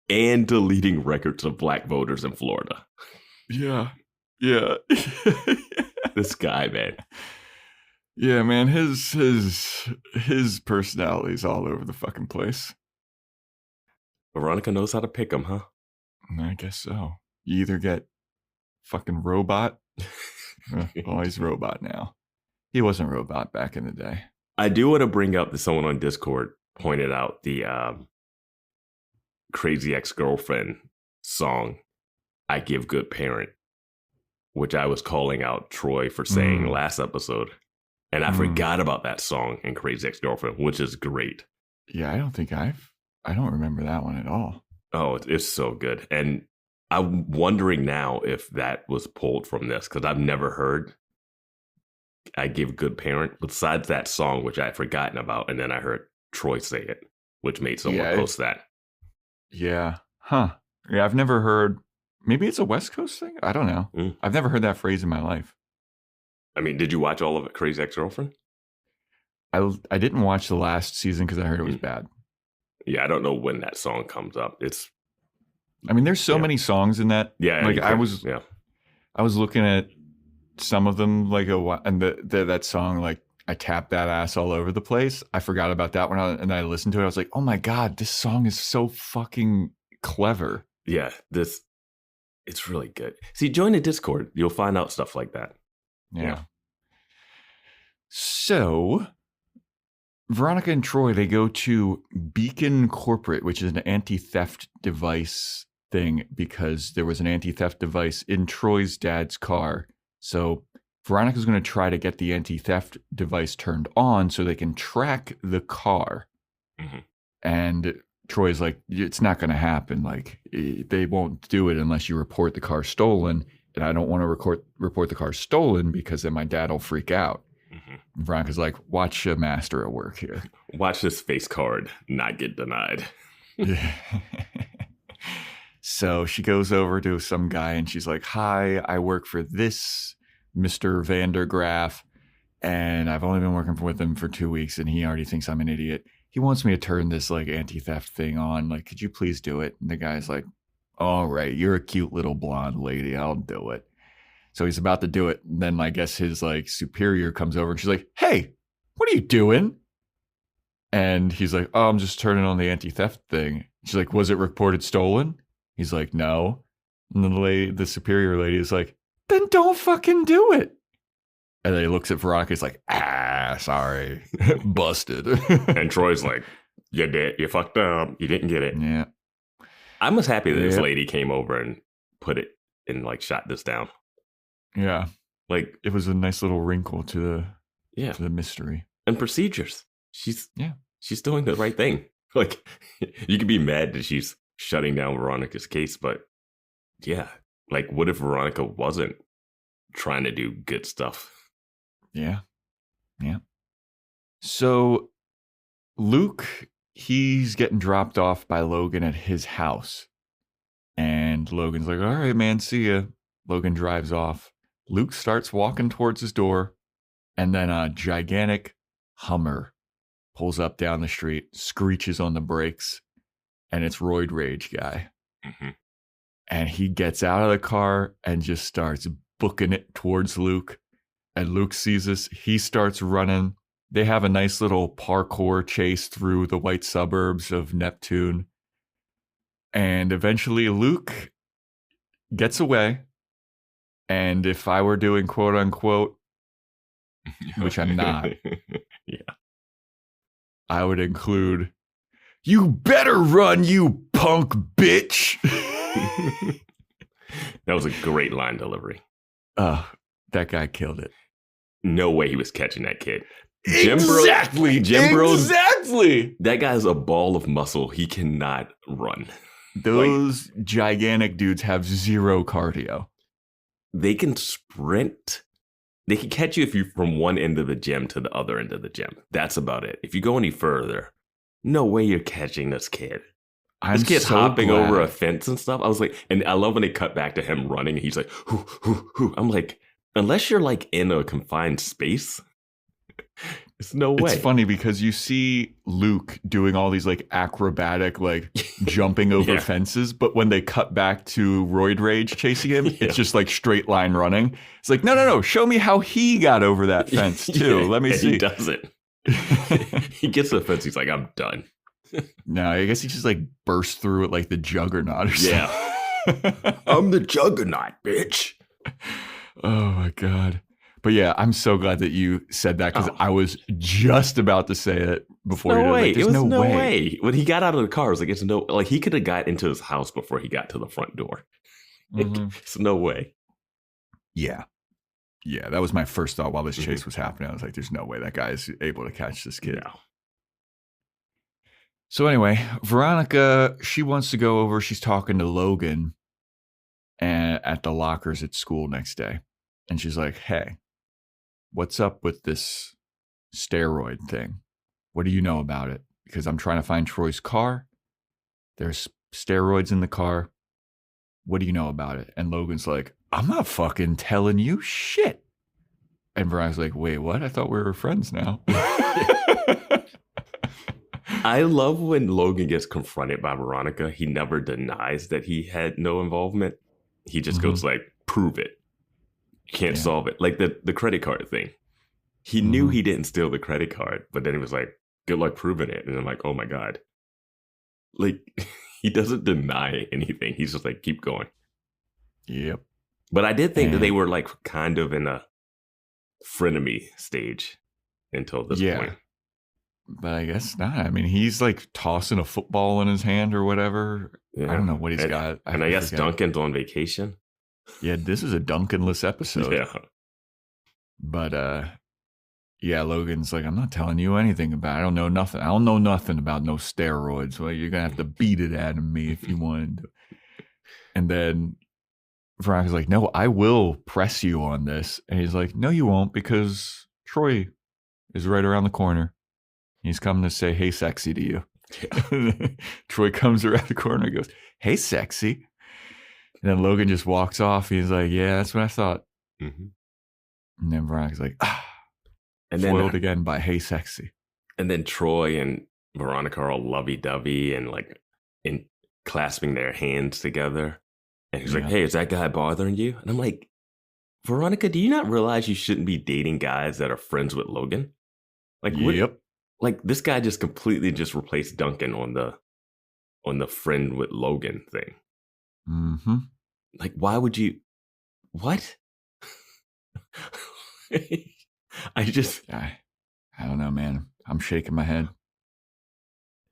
and deleting records of black voters in Florida. Yeah. Yeah. This guy, man. Yeah, man, his personality's all over the fucking place. Veronica knows how to pick him, huh? I guess so. You either get fucking robot. Well, he's robot now. He wasn't robot back in the day. I do want to bring up that someone on Discord pointed out the Crazy Ex-Girlfriend song, I Give Good Parent, which I was calling out Troy for saying last episode. And I forgot about that song in Crazy Ex-Girlfriend, which is great. Yeah, I don't remember that one at all. Oh, it's so good. And I'm wondering now if that was pulled from this, because I've never heard I Give Good Parent besides that song, which I had forgotten about. And then I heard Troy say it, which made someone post that. Yeah. Huh. Yeah, I've never heard. Maybe it's a West Coast thing? I don't know. I've never heard that phrase in my life. I mean, did you watch all of it, Crazy Ex-Girlfriend? I didn't watch the last season because I heard it was bad. Yeah, I don't know when that song comes up. I mean, there's so many songs in that. Yeah, like I was looking at some of them, like and that song, like I tapped that ass all over the place. I forgot about that one, and I listened to it. I was like, oh my God, this song is so fucking clever. Yeah, it's really good. See, join the Discord. You'll find out stuff like that. Yeah. So, Veronica and Troy, they go to Beacon Corporate, which is an anti-theft device thing, because there was an anti-theft device in Troy's dad's car. So, Veronica's going to try to get the anti-theft device turned on so they can track the car. Mm-hmm. And Troy's like, it's not going to happen. Like, they won't do it unless you report the car stolen. And I don't want to report the car stolen because then my dad will freak out. Mm-hmm. Veronica's like, watch a master at work here. Watch this face card not get denied. So she goes over to some guy and she's like, hi, I work for this Mr. Vandergraff, and I've only been working with him for 2 weeks, and he already thinks I'm an idiot. He wants me to turn this like anti-theft thing on. Like, could you please do it? And the guy's like, all right, you're a cute little blonde lady. I'll do it. So he's about to do it. And then I guess his like superior comes over and she's like, hey, what are you doing? And he's like, oh, I'm just turning on the anti-theft thing. She's like, was it reported stolen? He's like, no. And then the superior lady is like, then don't fucking do it. And then he looks at Veronica. He's like, sorry. Busted. And Troy's like, you did. You fucked up. You didn't get it. Yeah. I was happy that this lady came over and put it and like shot this down. Yeah. Like it was a nice little wrinkle to the mystery. And procedures. She's doing the right thing. Like you could be mad that she's shutting down Veronica's case, but yeah, like what if Veronica wasn't trying to do good stuff? Yeah. Yeah. So Luke, he's getting dropped off by Logan at his house. And Logan's like, all right, man, see ya. Logan drives off. Luke starts walking towards his door. And then a gigantic Hummer pulls up down the street, screeches on the brakes. And it's Roid Rage guy. Mm-hmm. And he gets out of the car and just starts booking it towards Luke. And Luke sees this. He starts running. They have a nice little parkour chase through the white suburbs of Neptune. And eventually Luke gets away. And if I were doing quote unquote, which I'm not, I would include, you better run, you punk bitch. That was a great line delivery. That guy killed it. No way he was catching that kid. Exactly. Jim Bro, exactly. that guy's a ball of muscle. He cannot run. Those gigantic dudes have zero cardio. They can sprint. They can catch you if you're from one end of the gym to the other end of the gym. That's about it. If you go any further, no way you're catching this kid. This kid's hopping over a fence and stuff. I was like, and I love when they cut back to him running. And he's like, hoo, hoo, hoo. I'm like, unless you're like in a confined space, it's no way. It's funny because you see Luke doing all these like acrobatic, like jumping over fences. But when they cut back to Roid Rage chasing him, it's just like straight line running. It's like, no. Show me how he got over that fence too. Let me see. He does it. He gets to the fence. He's like, I'm done. No, I guess he just like burst through it like the Juggernaut or something. Yeah. I'm the Juggernaut, bitch. Oh my God. But yeah, I'm so glad that you said that because I was just about to say it before. No way. Like, it was no way. When he got out of the car, it was like, it's no, like he could have got into his house before he got to the front door. It's no way. Yeah. Yeah, that was my first thought while this chase was happening. I was like, there's no way that guy is able to catch this kid. No. So anyway, Veronica, she wants to go over. She's talking to Logan at the lockers at school next day. And she's like, hey, what's up with this steroid thing? What do you know about it? Because I'm trying to find Troy's car. There's steroids in the car. What do you know about it? And Logan's like, I'm not fucking telling you shit. And Veronica's like, wait, what? I thought we were friends now. I love when Logan gets confronted by Veronica. He never denies that he had no involvement. He just goes like, prove it. You can't solve it. Like the credit card thing. He knew he didn't steal the credit card, but then he was like, good luck proving it. And I'm like, oh my God. Like, he doesn't deny anything. He's just like, keep going. Yep. But I did think that they were like kind of in a frenemy stage until this point. But I guess not. I mean, he's like tossing a football in his hand or whatever. Yeah. I don't know what he's got. I guess Duncan's on vacation. Yeah, this is a Duncanless episode. Yeah. But yeah, Logan's like, I'm not telling you anything about it. I don't know nothing. I don't know nothing about no steroids. Well, you're gonna have to beat it out of me if you wanted to. And then Veronica's like, no, I will press you on this. And he's like, no, you won't, because Troy is right around the corner. He's coming to say, hey, sexy to you. Yeah. Troy comes around the corner and goes, hey, sexy. And then Logan just walks off. He's like, yeah, that's what I thought. And then Veronica's like, and then foiled again by hey, sexy. And then Troy and Veronica are all lovey-dovey and like clasping their hands together. And he's like, hey, is that guy bothering you? And I'm like, Veronica, do you not realize you shouldn't be dating guys that are friends with Logan? Like, like this guy just completely just replaced Duncan on the friend with Logan thing. Mm-hmm. Like, why would you? What? I don't know, man. I'm shaking my head.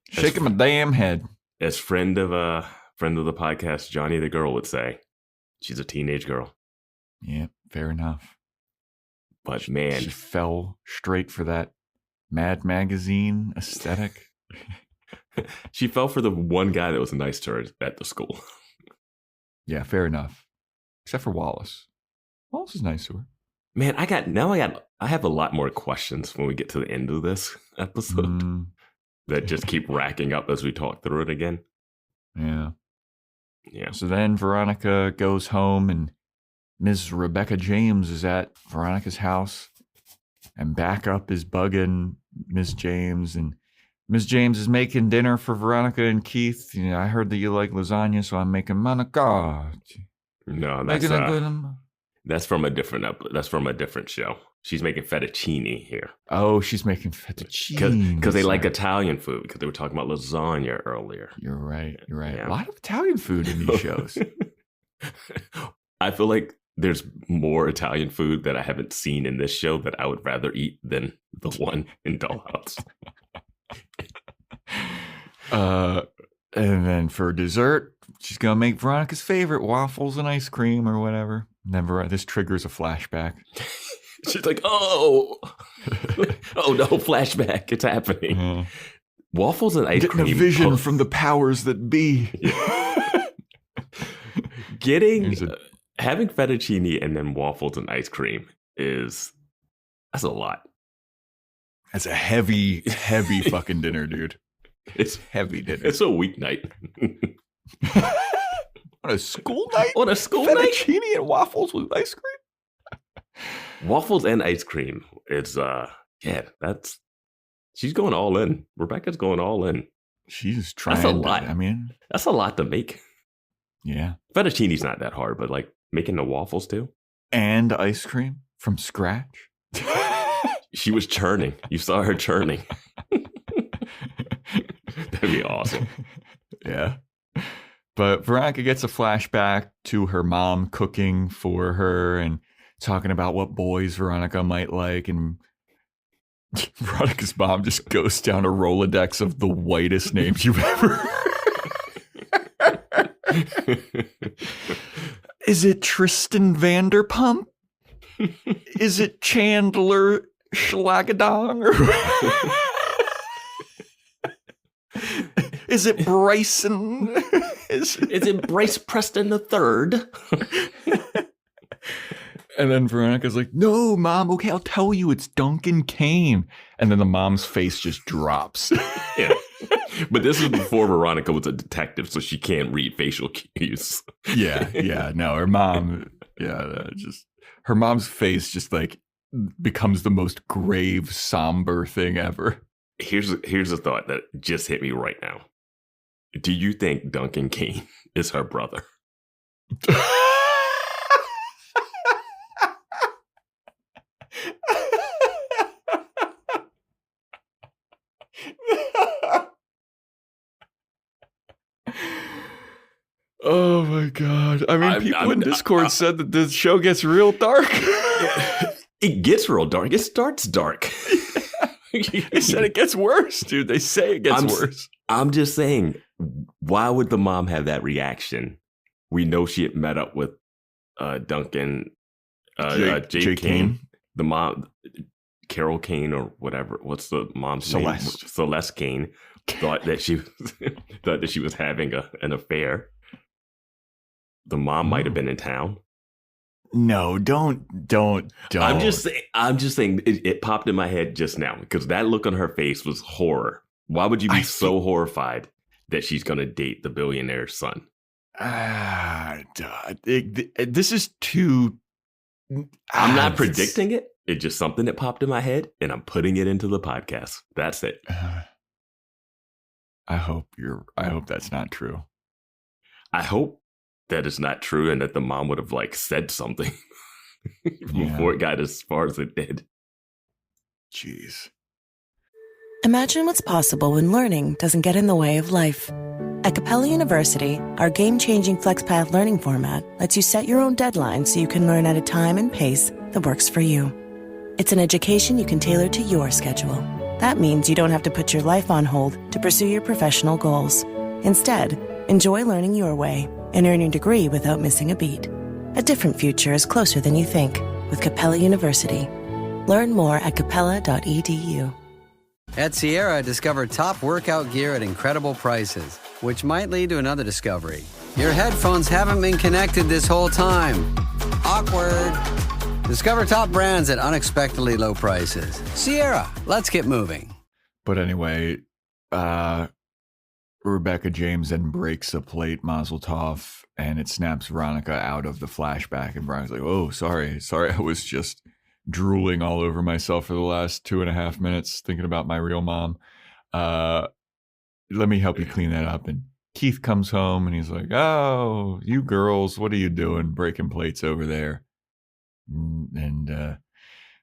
Shaking my damn head. As friend of the podcast, Johnny the girl would say, she's a teenage girl. Yeah, fair enough. But man, she fell straight for that Mad Magazine aesthetic. She fell for the one guy that was nice to her at the school. Yeah, fair enough. Except for Wallace. Wallace is nice to her. Man, I have a lot more questions when we get to the end of this episode that just keep racking up as we talk through it again. Yeah. Yeah. So then Veronica goes home and Ms. Rebecca James is at Veronica's house and backup is bugging Ms. James, and Ms. James is making dinner for Veronica and Keith. You know, I heard that you like lasagna, so I'm making manicotti. No, that's from a different show. She's making fettuccine here. Oh, she's making fettuccine. Because they like Italian food, because they were talking about lasagna earlier. You're right. Yeah. A lot of Italian food in these shows. I feel like there's more Italian food that I haven't seen in this show that I would rather eat than the one in Dollhouse. And then for dessert, she's going to make Veronica's favorite, waffles and ice cream or whatever. This triggers a flashback. She's like, oh no, flashback. It's happening. Waffles and ice cream. Getting a vision from the powers that be. Having fettuccine and then waffles and ice cream that's a lot. That's a heavy fucking dinner, dude. It's heavy dinner. It's a weeknight. On a school night? On a school night? Fettuccine and waffles with ice cream? Waffles and ice cream. It's, she's going all in. Rebecca's going all in. She's trying. That's a lot. That's a lot to make. Yeah. Fettuccine's not that hard, but like making the waffles too. And ice cream from scratch. She was churning. You saw her churning. That'd be awesome. Yeah. But Veronica gets a flashback to her mom cooking for her and talking about what boys Veronica might like. And Veronica's mom just goes down a Rolodex of the whitest names you've ever heard. Is it Tristan Vanderpump? Is it Chandler Schlagadong? Is it Bryson? Is it Bryce Preston III? And then Veronica's like, no, Mom, okay, I'll tell you, it's Duncan Kane. And then the mom's face just drops. Yeah. But this is before Veronica was a detective, so she can't read facial cues. Yeah. No, her mom, her mom's face just like becomes the most grave, somber thing ever. Here's a thought that just hit me right now. Do you think Duncan Kane is her brother? Oh my God. I mean, people in Discord said that the show gets real dark. It gets real dark. It starts dark. They said it gets worse, dude. They say it gets worse. I'm just saying, why would the mom have that reaction? We know she had met up with Duncan, Jake Kane. The mom, Carol Kane or whatever. What's the mom's name? Celeste Kane. Thought that she was having an affair. The mom might have been in town. No, don't. I'm just saying it popped in my head just now because that look on her face was horror. Why would you be so horrified that she's going to date the billionaire's son? This is too... I'm not predicting it. It's just something that popped in my head, and I'm putting it into the podcast. That's it. I hope that's not true. I hope that is not true and that the mom would have like said something before it got as far as it did. Jeez. Imagine what's possible when learning doesn't get in the way of life. At Capella University, our game-changing FlexPath learning format lets you set your own deadlines so you can learn at a time and pace that works for you. It's an education you can tailor to your schedule. That means you don't have to put your life on hold to pursue your professional goals. Instead, enjoy learning your way and earn your degree without missing a beat. A different future is closer than you think with Capella University. Learn more at capella.edu. At Sierra, discover top workout gear at incredible prices, which might lead to another discovery. Your headphones haven't been connected this whole time. Awkward. Discover top brands at unexpectedly low prices. Sierra, let's get moving. But anyway, Rebecca James then breaks a plate, Mazel Tov, and it snaps Veronica out of the flashback. And Veronica's like, oh, sorry, I was just drooling all over myself for the last 2.5 minutes thinking about my real mom. Let me help you clean that up. And Keith comes home and he's like, oh, you girls, what are you doing breaking plates over there? And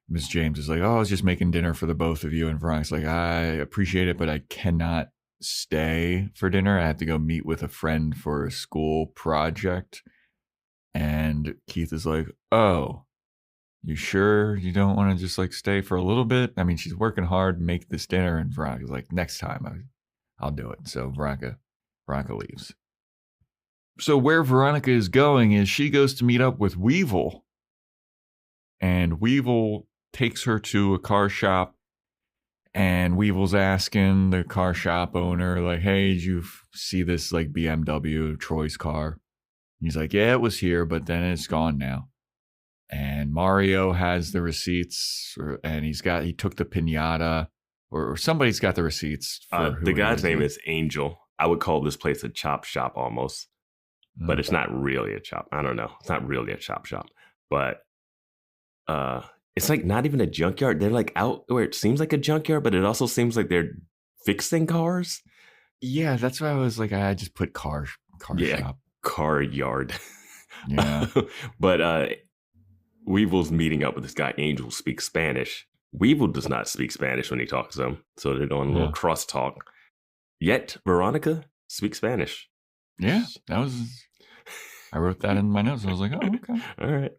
Miss James is like, oh, I was just making dinner for the both of you. And Veronica's like, I appreciate it, but I cannot stay for dinner. I have to go meet with a friend for a school project. And Keith is like, oh, you sure you don't want to just like stay for a little bit? I mean, she's working hard, make this dinner. And Veronica's like, next time I'll do it. So Veronica leaves. So where Veronica is going is she goes to meet up with Weevil. And Weevil takes her to a car shop. And Weevil's asking the car shop owner, like, hey, did you see this like BMW, Troy's car? He's like, yeah, it was here, but then it's gone now. And Mario has the receipts, and he took the piñata, or somebody's got the receipts. The guy's name is Angel. I would call this place a chop shop almost, but it's not really a chop. I don't know. It's not really a chop shop, but it's like not even a junkyard. They're like out where it seems like a junkyard, but it also seems like they're fixing cars. Yeah, that's why I was like, I just put car shop. Car yard. Yeah. But Weevil's meeting up with this guy. Angel speaks Spanish. Weevil does not speak Spanish when he talks to him, so they're doing a little cross talk. Yet Veronica speaks Spanish. Yeah, I wrote that in my notes. I was like, oh, okay. All right.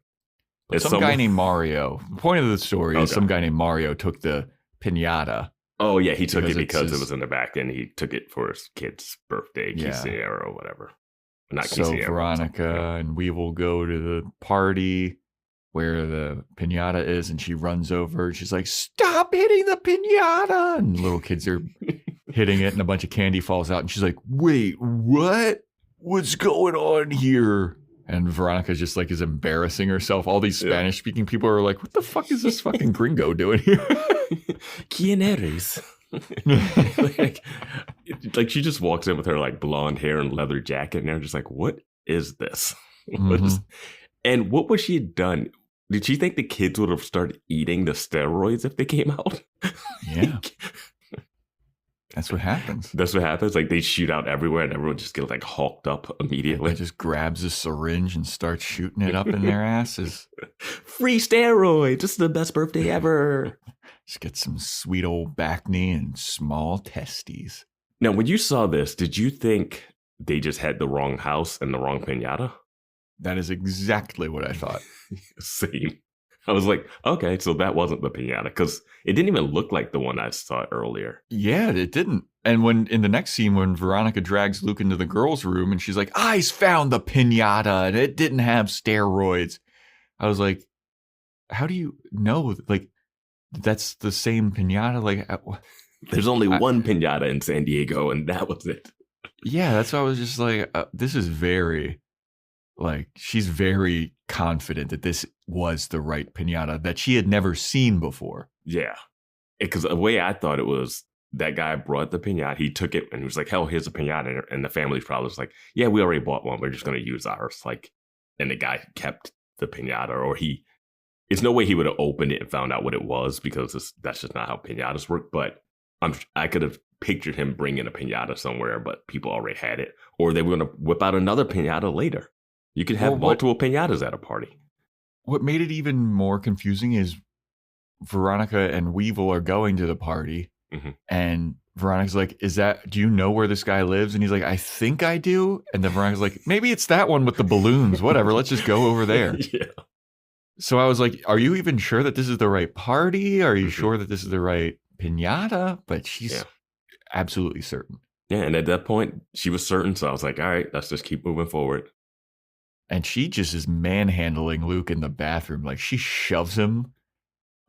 But some guy named Mario. The point of the story is some guy named Mario took the piñata. Oh, yeah, he took it because it was in the back, and he took it for his kid's birthday, Quinceañera or whatever. Not so Veronica and Weevil go to the party where the piñata is, and she runs over and she's like, stop hitting the piñata. And little kids are hitting it, and a bunch of candy falls out. And she's like, wait, what? What's going on here? And Veronica just like is embarrassing herself. All these Spanish speaking people are like, what the fuck is this fucking gringo doing here? ¿Quién eres? like she just walks in with her like blonde hair and leather jacket, and they're just like, what is this? And what was she done? Did she think the kids would have started eating the steroids if they came out? Yeah. That's what happens. That's what happens. Like they shoot out everywhere and everyone just gets like hulked up immediately. They just grabs a syringe and starts shooting it up in their asses. Free steroids. This is the best birthday ever. Just get some sweet old back knee and small testes. Now, when you saw this, did you think they just had the wrong house and the wrong piñata? That is exactly what I thought. Same. I was like, okay, so that wasn't the piñata, because it didn't even look like the one I saw earlier. Yeah, it didn't. And when in the next scene, when Veronica drags Luke into the girls' room and she's like, I found the piñata and it didn't have steroids. I was like, how do you know? Like, that's the same piñata? Like, there's only one piñata in San Diego, and that was it. Yeah, that's why I was just like, this is very, like, she's very confident that this was the right piñata that she had never seen before. Yeah. Because the way I thought it was, that guy brought the piñata, he took it and he was like, hell, here's a piñata. And the family's probably was like, yeah, we already bought one. We're just going to use ours. Like, and the guy kept the piñata, or it's no way he would have opened it and found out what it was, because that's just not how piñatas work. But I could have pictured him bringing a piñata somewhere, but people already had it. Or they were going to whip out another piñata later. You could have multiple piñatas at a party. What made it even more confusing is Veronica and Weevil are going to the party, and Veronica's like, do you know where this guy lives? And he's like, I think I do. And then Veronica's like, maybe it's that one with the balloons, whatever. Let's just go over there. Yeah. So I was like, are you even sure that this is the right party? Are you sure that this is the right piñata? But she's absolutely certain. Yeah. And at that point, she was certain. So I was like, all right, let's just keep moving forward. And she just is manhandling Luke in the bathroom. Like, she shoves him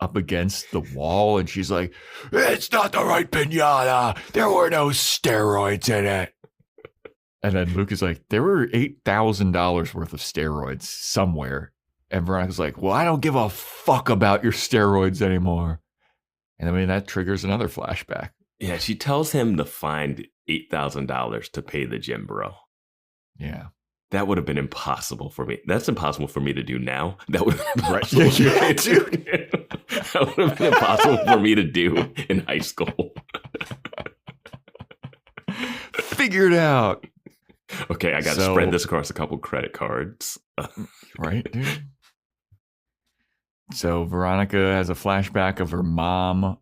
up against the wall, and she's like, it's not the right piñata. There were no steroids in it. And then Luke is like, there were $8,000 worth of steroids somewhere. And Veronica's like, well, I don't give a fuck about your steroids anymore. And I mean, that triggers another flashback. Yeah, she tells him to find $8,000 to pay the gym bro. Yeah. That would have been impossible for me. That's impossible for me to do now. That would have been impossible. Yeah, dude. That would have been impossible for me to do in high school. Figure it out. Okay, I got to spread this across a couple credit cards. Right, dude? So Veronica has a flashback of her mom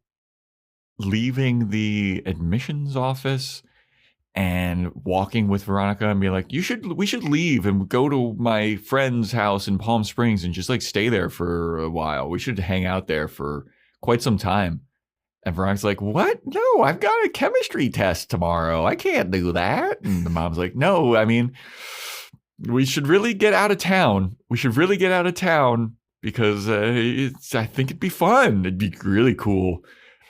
leaving the admissions office and walking with Veronica and being like, we should leave and go to my friend's house in Palm Springs and just like stay there for a while. We should hang out there for quite some time. And Veronica's like, what? No, I've got a chemistry test tomorrow. I can't do that. And the mom's like, no, I mean, we should really get out of town. Because I think it'd be fun. It'd be really cool.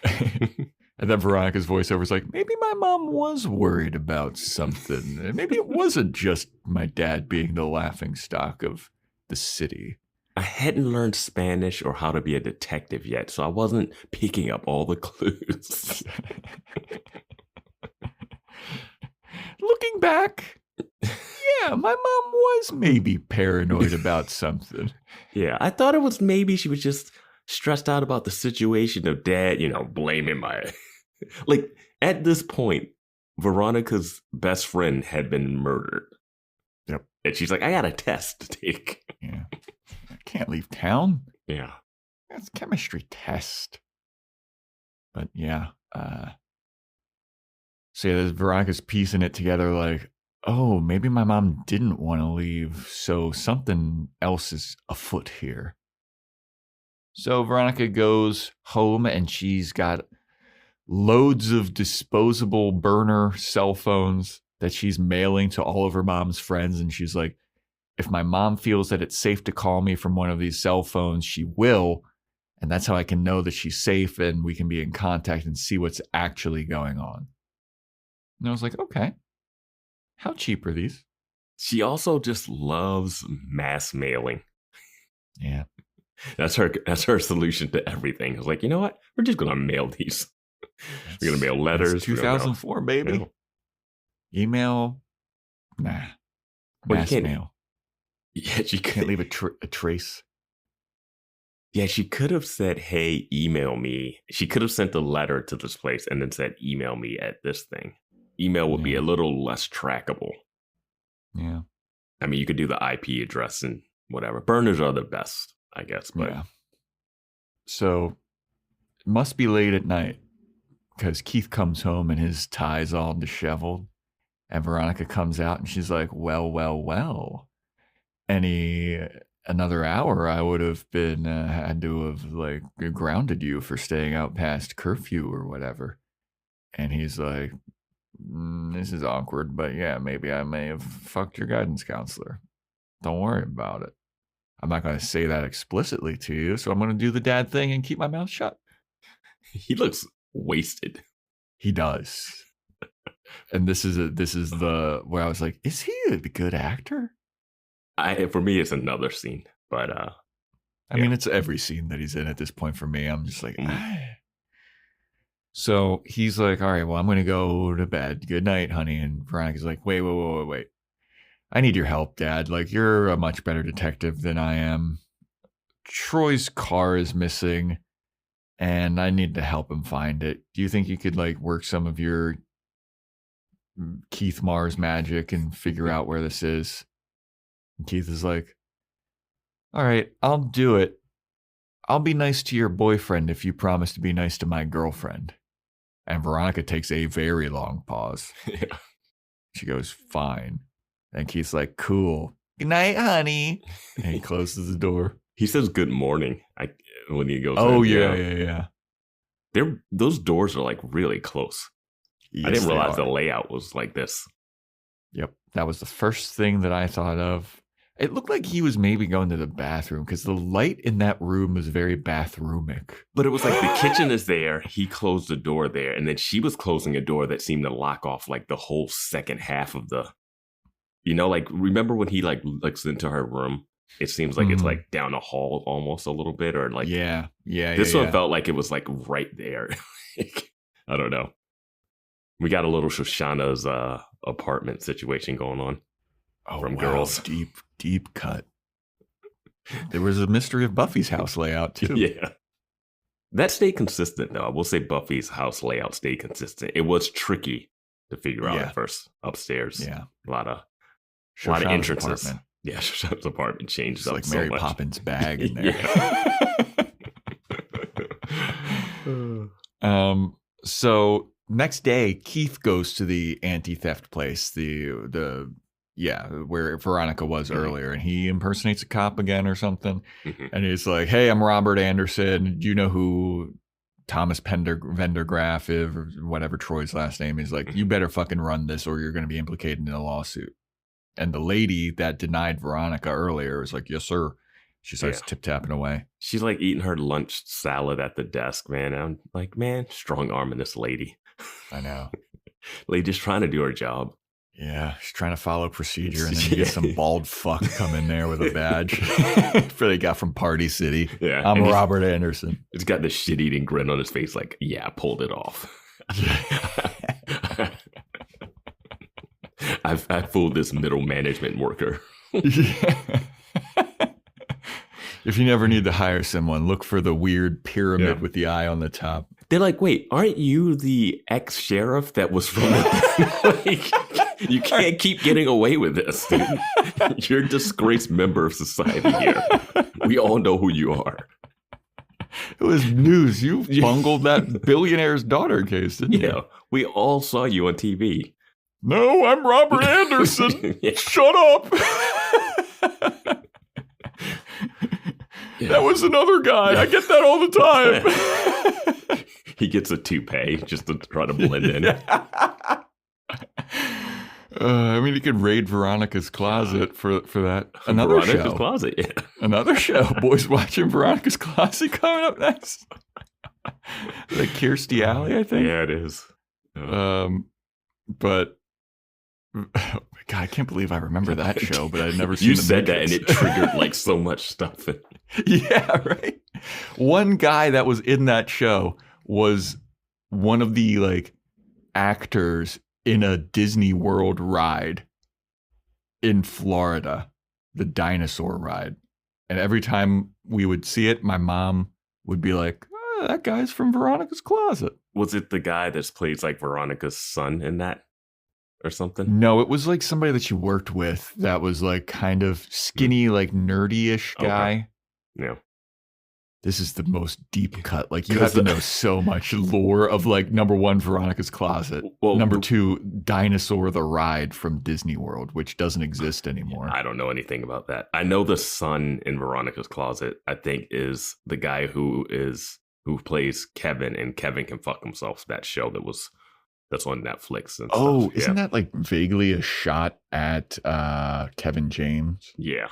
And then Veronica's voiceover is like, maybe my mom was worried about something. Maybe it wasn't just my dad being the laughingstock of the city. I hadn't learned Spanish or how to be a detective yet, so I wasn't picking up all the clues. Looking back, yeah, my mom was maybe paranoid about something. Yeah, I thought it was maybe she was just stressed out about the situation of dad, blaming my... Like, at this point, Veronica's best friend had been murdered. Yep. And she's like, I got a test to take. Yeah. I can't leave town. Yeah. That's a chemistry test. But yeah. So yeah, Veronica's piecing it together like, oh, maybe my mom didn't want to leave, so something else is afoot here. So Veronica goes home and she's got loads of disposable burner cell phones that she's mailing to all of her mom's friends. And she's like, if my mom feels that it's safe to call me from one of these cell phones, she will. And that's how I can know that she's safe and we can be in contact and see what's actually going on. And I was like, okay, how cheap are these? She also just loves mass mailing. Yeah. That's her solution to everything. I was like, you know what? We're just going to mail these. We're going to mail letters. 2004, baby. Email. Nah. Mass mail. Yeah, she can't leave a trace. Yeah, she could have said, hey, email me. She could have sent a letter to this place and then said, email me at this thing. Email would be a little less trackable. Yeah. I mean, you could do the IP address and whatever. Burners are the best, I guess. But yeah. So it must be late at night because Keith comes home and his tie's all disheveled. And Veronica comes out and she's like, well. Another hour, I would have been had to have like grounded you for staying out past curfew or whatever. And he's like, this is awkward, but yeah, maybe I may have fucked your guidance counselor. Don't worry about it. I'm not going to say that explicitly to you, so I'm going to do the dad thing and keep my mouth shut. He looks wasted. He does. And this is the where I was like, is he a good actor? For me, it's another scene, but I mean, it's every scene that he's in at this point for me. I'm just like, So he's like, all right, well, I'm going to go to bed. Good night, honey. And Veronica's like, wait. I need your help, Dad. Like, you're a much better detective than I am. Troy's car is missing. and I need to help him find it. Do you think you could like work some of your Keith Mars magic and figure out where this is? And Keith is like, all right, I'll do it. I'll be nice to your boyfriend if you promise to be nice to my girlfriend. And Veronica takes a very long pause. Yeah. She goes, fine. And Keith's like, cool. Good night, honey. And he closes the door. He says good morning when he goes Oh, in. yeah. Those doors are like really close. Yes, I didn't they realize are. the layout was like this. Yep. That was the first thing that I thought of. It looked like he was maybe going to the bathroom because the light in that room was very bathroomic. But it was like the kitchen is there. He closed the door there. And then she was closing a door that seemed to lock off like the whole second half of the, like, remember when he like looks into her room? It seems like it's like down a hall almost a little bit, or like, yeah. This one felt like it was like right there. I don't know. We got a little Shoshana's apartment situation going on. From girls. Deep cut. There was a mystery of Buffy's house layout too. Yeah. That stayed consistent though. I will say Buffy's house layout stayed consistent. It was tricky to figure out at first upstairs. Yeah. A lot of Shoshanna's entrances. apartment. Yeah, Shoshanna's apartment changed It's up like so Mary much. Poppins' bag in there. So next day, Keith goes to the anti-theft place, where Veronica was earlier, and he impersonates a cop again or something. And he's like, "Hey, I'm Robert Anderson. Do you know who Thomas Vendergraff is, or whatever Troy's last name is?" Like, you better fucking run this, or you're going to be implicated in a lawsuit. And the lady that denied Veronica earlier was like, "Yes, sir." She starts tip-tapping away. She's like eating her lunch salad at the desk, man. I'm like, man, strong arming this lady. I know. Lady just trying to do her job. Yeah, she's trying to follow procedure, and then you get some bald fuck come in there with a badge for they got from Party City. Yeah, I'm Robert Anderson. He's got this shit-eating grin on his face, like, yeah, I pulled it off. I fooled this middle management worker. If you never need to hire someone, look for the weird pyramid with the eye on the top. They're like, wait, aren't you the ex-sheriff that was from the... Like, you can't keep getting away with this, dude. You're a disgraced member of society here. We all know who you are. It was news. You bungled that billionaire's daughter case, didn't you? Yeah, we all saw you on TV. No, I'm Robert Anderson. Shut up. That was another guy. I get that all the time. He gets a toupee just to try to blend in. I mean, you could raid Veronica's closet for that. Another Veronica's show. Closet, yeah. Another show. Boys watching Veronica's Closet coming up next. Like Kirstie Alley, I think. Yeah, it is. But oh my God, I can't believe I remember that show, but I'd never seen You the said that and midgets. it triggered like so much stuff. Yeah, right. One guy that was in that show was one of the like actors in a Disney World ride in Florida, the dinosaur ride. And every time we would see it, my mom would be like, "Oh, that guy's from Veronica's Closet." Was it the guy that plays like Veronica's son in that or something? No, it was like somebody that you worked with that was like kind of skinny, like nerdy-ish guy. Okay. Yeah. This is the most deep cut. Like, you have to know so much lore of like, number one, Veronica's Closet. Well, number two, Dinosaur the Ride from Disney World, which doesn't exist anymore. I don't know anything about that. I know the son in Veronica's Closet, I think, is the guy who plays Kevin, and Kevin Can Fuck Himself, that show that's on Netflix and stuff. Isn't that like vaguely a shot at Kevin James? Yeah.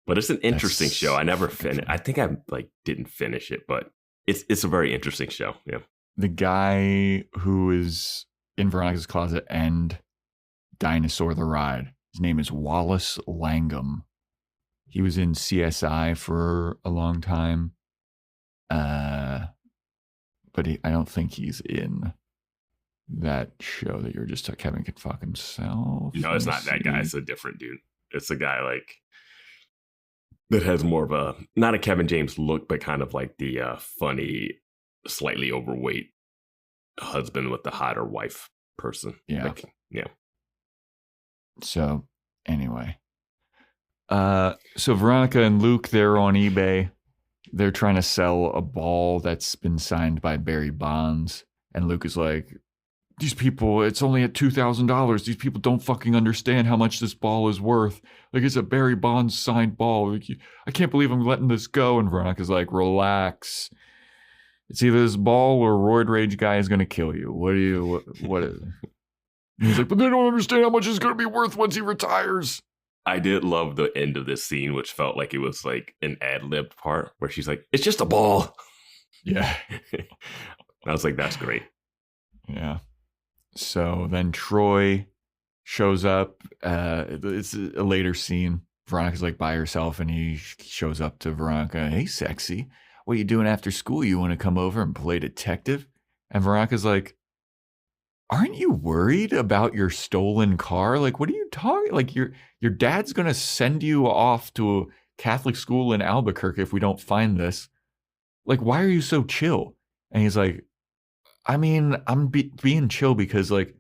But it's an interesting show. I never finished. I think I like didn't finish it, but it's a very interesting show. Yeah. The guy who is in Veronica's Closet and Dinosaur the Ride, his name is Wallace Langham. He was in CSI for a long time. But I don't think he's in that show that you were just talking. Kevin Can Fuck Himself. No, it's not that guy. It's a different dude. It's a guy like that has more of a, not a Kevin James look, but kind of like the funny slightly overweight husband with the hotter wife person. Yeah. Like, yeah. So anyway, so Veronica and Luke, they're on eBay. They're trying to sell a ball that's been signed by Barry Bonds. And Luke is like, these people, it's only at $2,000. These people don't fucking understand how much this ball is worth. Like, it's a Barry Bonds signed ball. Like, I can't believe I'm letting this go. And Veronica's like, relax. It's either this ball or Roid Rage guy is going to kill you. What is it? And he's like, but they don't understand how much it's going to be worth once he retires. I did love the end of this scene, which felt like it was like an ad-libbed part where she's like, it's just a ball. Yeah. I was like, that's great. Yeah. So then Troy shows up. It's a later scene. Veronica's like by herself and he shows up to Veronica. Hey, sexy. What are you doing after school? You want to come over and play detective? And Veronica's like, aren't you worried about your stolen car? Like, what are you talking? Like, your dad's going to send you off to a Catholic school in Albuquerque if we don't find this. Like, why are you so chill? And he's like, I mean, I'm being chill because, like,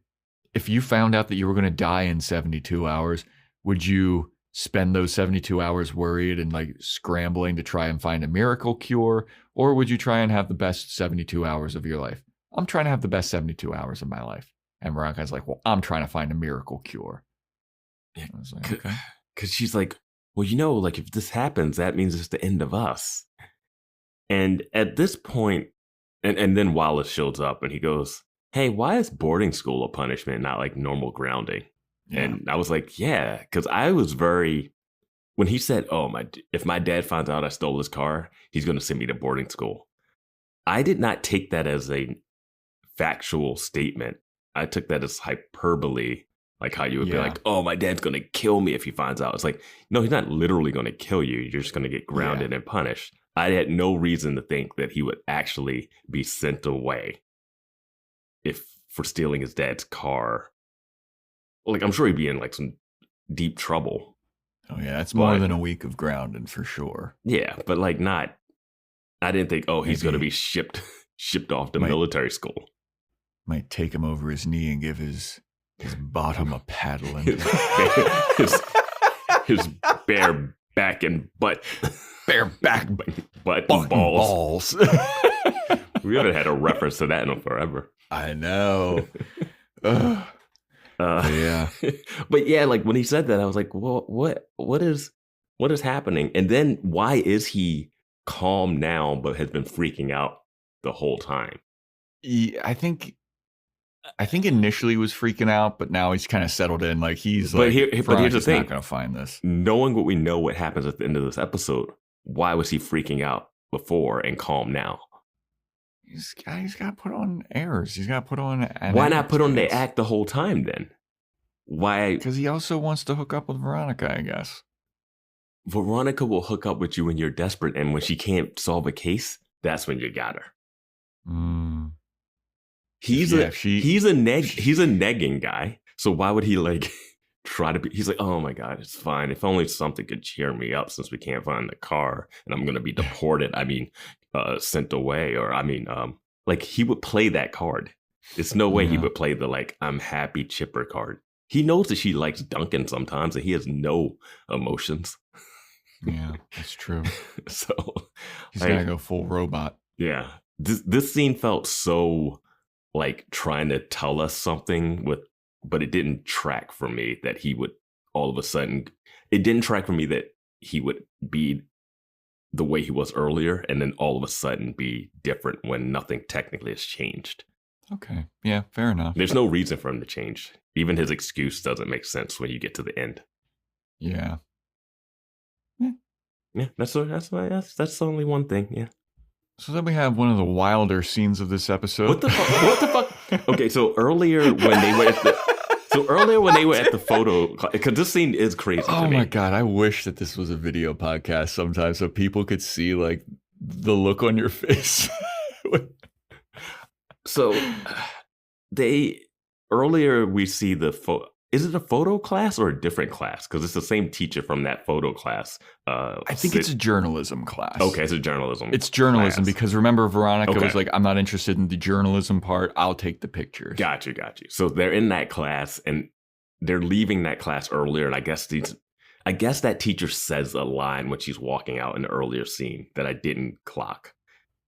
if you found out that you were going to die in 72 hours, would you spend those 72 hours worried and, like, scrambling to try and find a miracle cure? Or would you try and have the best 72 hours of your life? I'm trying to have the best 72 hours of my life. And Veronica's like, well, I'm trying to find a miracle cure. Yeah, I was like, okay. Because she's like, well, you know, like, if this happens, that means it's the end of us. And at this point, and then Wallace shows up and he goes, hey, why is boarding school a punishment, not like normal grounding? Yeah. And I was like, yeah, because I was when he said, oh, if my dad finds out I stole his car, he's going to send me to boarding school. I did not take that as a factual statement. I took that as hyperbole, like how you would be like, oh, my dad's going to kill me if he finds out. It's like, no, he's not literally going to kill you. You're just going to get grounded and punished. I had no reason to think that he would actually be sent away for stealing his dad's car. Like, I'm sure he'd be in like some deep trouble. Oh yeah, it's more than a week of grounding for sure. Yeah, but like I didn't think, oh, he's going to be shipped off to military school. Might take him over his knee and give his bottom a paddling. his bare back and butt. Bare back, butt and balls. We haven't had a reference to that in forever. I know. Yeah. But yeah, like when he said that, I was like, well, what is happening? And then why is he calm now but has been freaking out the whole time? I think initially he was freaking out, but now he's kind of settled in. Like he's but here's the thing: not going to find this. Knowing what we know, what happens at the end of this episode, why was he freaking out before and calm now? He's got to put on airs. He's got to put on. Why not put on the act the whole time then? Why? Because he also wants to hook up with Veronica, I guess. Veronica will hook up with you when you're desperate, and when she can't solve a case, that's when you got her. Mm. He's a negging guy. So why would he like try to be? He's like, oh my god, it's fine. If only something could cheer me up, since we can't find the car and I'm gonna be deported. I mean, sent away, or like he would play that card. There's no way he would play the like I'm happy chipper card. He knows that she likes Duncan sometimes, and he has no emotions. Yeah, that's true. So he's gotta go full robot. Yeah, this scene felt so like trying to tell us something but it didn't track for me that he would all of a sudden. It didn't track for me that he would be the way he was earlier, and then all of a sudden be different when nothing technically has changed. Okay, yeah, fair enough. There's no reason for him to change. Even his excuse doesn't make sense when you get to the end. Yeah. Yeah, that's only one thing. Yeah. So then we have one of the wilder scenes of this episode. What the fuck? Okay, so earlier when they were at the photo, because this scene is crazy. Oh my god, I wish that this was a video podcast sometimes so people could see like the look on your face. So earlier we see Is it a photo class or a different class? Because it's the same teacher from that photo class. I think it's a journalism class. Okay, it's a journalism. It's journalism class. because remember, Veronica was like, I'm not interested in the journalism part. I'll take the pictures. Got you. So they're in that class and they're leaving that class earlier. And I guess that teacher says a line when she's walking out in the earlier scene that I didn't clock.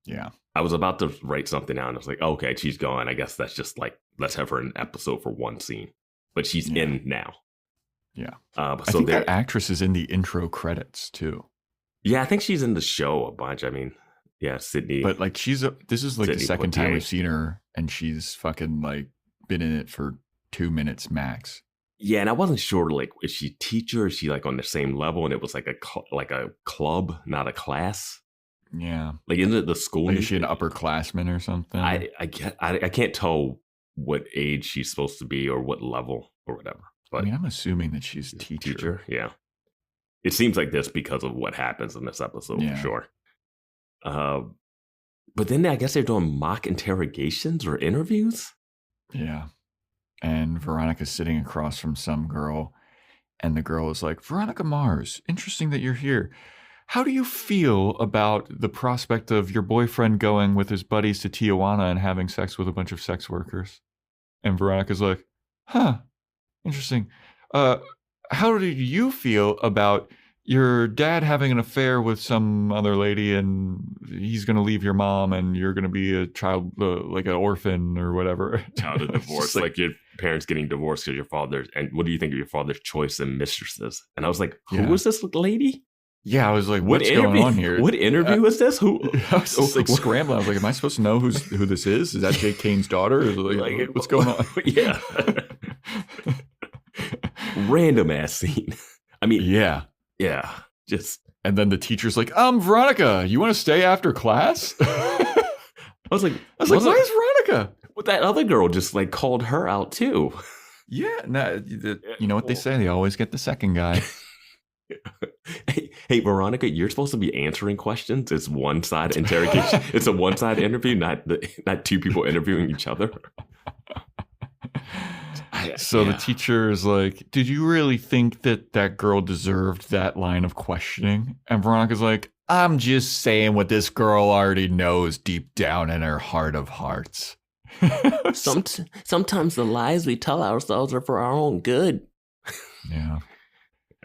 Yeah. I was about to write something down. I was like, okay, she's gone. I guess that's just like, let's have her in an episode for one scene. But she's in now. Yeah. So I think that actress is in the intro credits too. Yeah, I think she's in the show a bunch. I mean, yeah, Sydney. But like this is like Sydney the second time Poitier. we've seen her, and she's fucking like been in it for 2 minutes max. Yeah, and I wasn't sure, like, is she a teacher? Is she like on the same level? And it was like a club, not a class. Yeah. Like, isn't it the school? Like, is she an upperclassman or something? I can't tell what age she's supposed to be or what level or whatever. But I mean, I'm assuming that she's teacher. Yeah. It seems like this because of what happens in this episode for sure. But then I guess they're doing mock interrogations or interviews. Yeah. And Veronica's sitting across from some girl, and the girl is like, Veronica Mars, interesting that you're here. How do you feel about the prospect of your boyfriend going with his buddies to Tijuana and having sex with a bunch of sex workers? And Veronica's like, interesting. How do you feel about your dad having an affair with some other lady and he's going to leave your mom and you're going to be a child, like an orphan or whatever? Child of divorce, like your parents getting divorced because your father. And what do you think of your father's choice in mistresses? And I was like, who is this lady? Yeah, I was like, what's going on here? What interview is this? Who? I was just like scrambling. I was like, am I supposed to know who this is? Is that Jake Kane's daughter? Is like, what's going on? Yeah. Random ass scene. I mean, yeah. Just. And then the teacher's like, Veronica, you want to stay after class? I was like, why is Veronica? Well, that other girl just like called her out too. Yeah. You know what they say? They always get the second guy. Hey, Veronica, you're supposed to be answering questions. It's one-side interrogation. It's a one-side interview, not two people interviewing each other. So the teacher is like, did you really think that girl deserved that line of questioning? And Veronica's like, I'm just saying what this girl already knows deep down in her heart of hearts. Sometimes the lies we tell ourselves are for our own good. Yeah.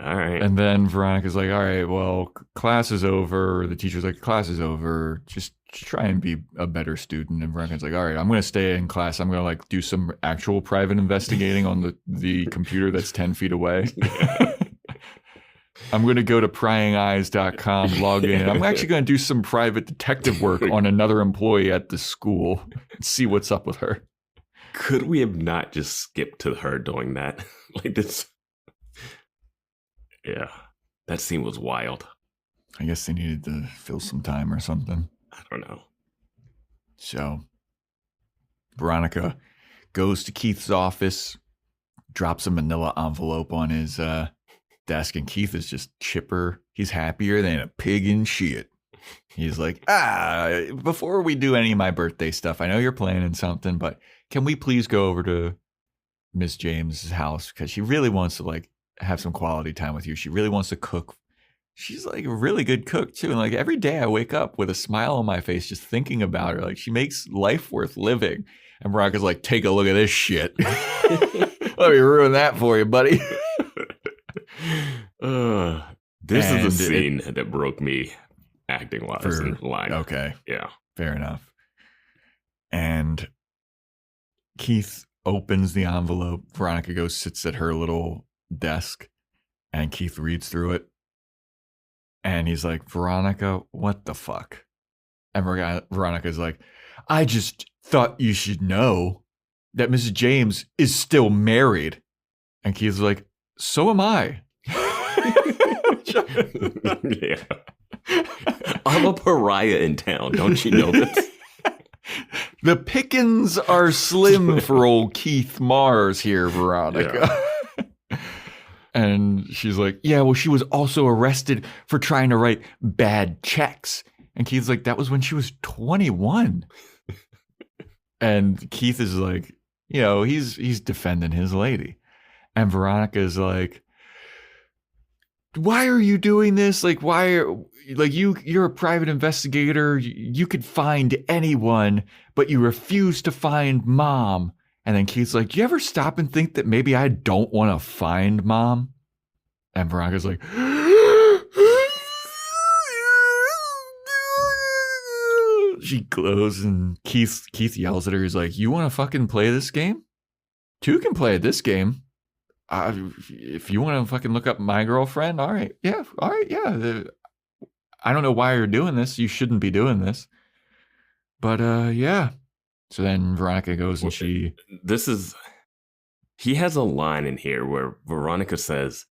All right. And then Veronica's like, all right, well, class is over. The teacher's like, class is over. Just try and be a better student. And Veronica's like, all right, I'm going to stay in class. I'm going to like do some actual private investigating on the computer that's 10 feet away. I'm going to go to pryingeyes.com, log in. And I'm actually going to do some private detective work on another employee at the school and see what's up with her. Could we have not just skipped to her doing that? Like this. Yeah, that scene was wild. I guess they needed to fill some time or something. I don't know. So, Veronica goes to Keith's office, drops a manila envelope on his desk, and Keith is just chipper. He's happier than a pig in shit. He's like, before we do any of my birthday stuff, I know you're planning something, but can we please go over to Miss James's house? Because she really wants to, like, have some quality time with you. She really wants to cook. She's like a really good cook too. And like every day I wake up with a smile on my face just thinking about her. Like she makes life worth living. And Veronica's like, take a look at this shit. Let me ruin that for you, buddy. This is a scene that broke me acting wise in line. Okay. Yeah. Fair enough. And Keith opens the envelope. Veronica goes, sits at her little desk, and Keith reads through it. And he's like, Veronica, what the fuck? And Veronica's like, I just thought you should know that Mrs. James is still married. And Keith's like, so am I. Yeah. I'm a pariah in town. Don't you know this? The pickings are slim for old Keith Mars here, Veronica. Yeah. And she's like, yeah, well, she was also arrested for trying to write bad checks. And Keith's like, that was when she was 21. And Keith is like, you know, he's defending his lady. And Veronica's like, why are you doing this? Like, you're a private investigator. You could find anyone, but you refuse to find Mom. And then Keith's like, do you ever stop and think that maybe I don't want to find Mom? And Veronica's like, she glows, and Keith yells at her. He's like, you want to fucking play this game? Two can play this game. If you want to fucking look up my girlfriend, all right, yeah. I don't know why you're doing this. You shouldn't be doing this. But yeah. So then Veronica goes and he has a line in here where Veronica says,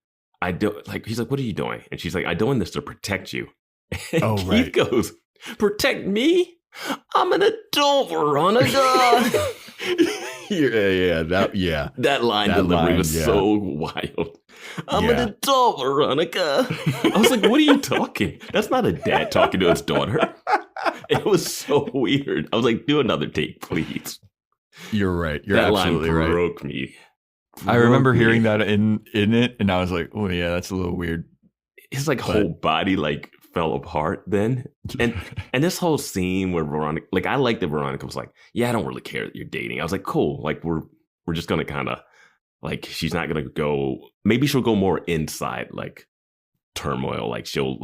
he's like, what are you doing? And she's like, I'm doing this to protect you. And Keith goes, protect me? I'm an adult, Veronica. That line delivery was so wild. I'm an adult, Veronica. I was like, what are you talking? That's not a dad talking to his daughter. It was so weird. I was like, do another take, please. You're right. You're absolutely right. That line broke me. I remember hearing that in it, and I was like, oh yeah, that's a little weird. His whole body fell apart then. And this whole scene where Veronica, I like that Veronica was like, yeah, I don't really care that you're dating. I was like, cool. We're just going to kind of she's not going to go, maybe she'll go more inside turmoil. She'll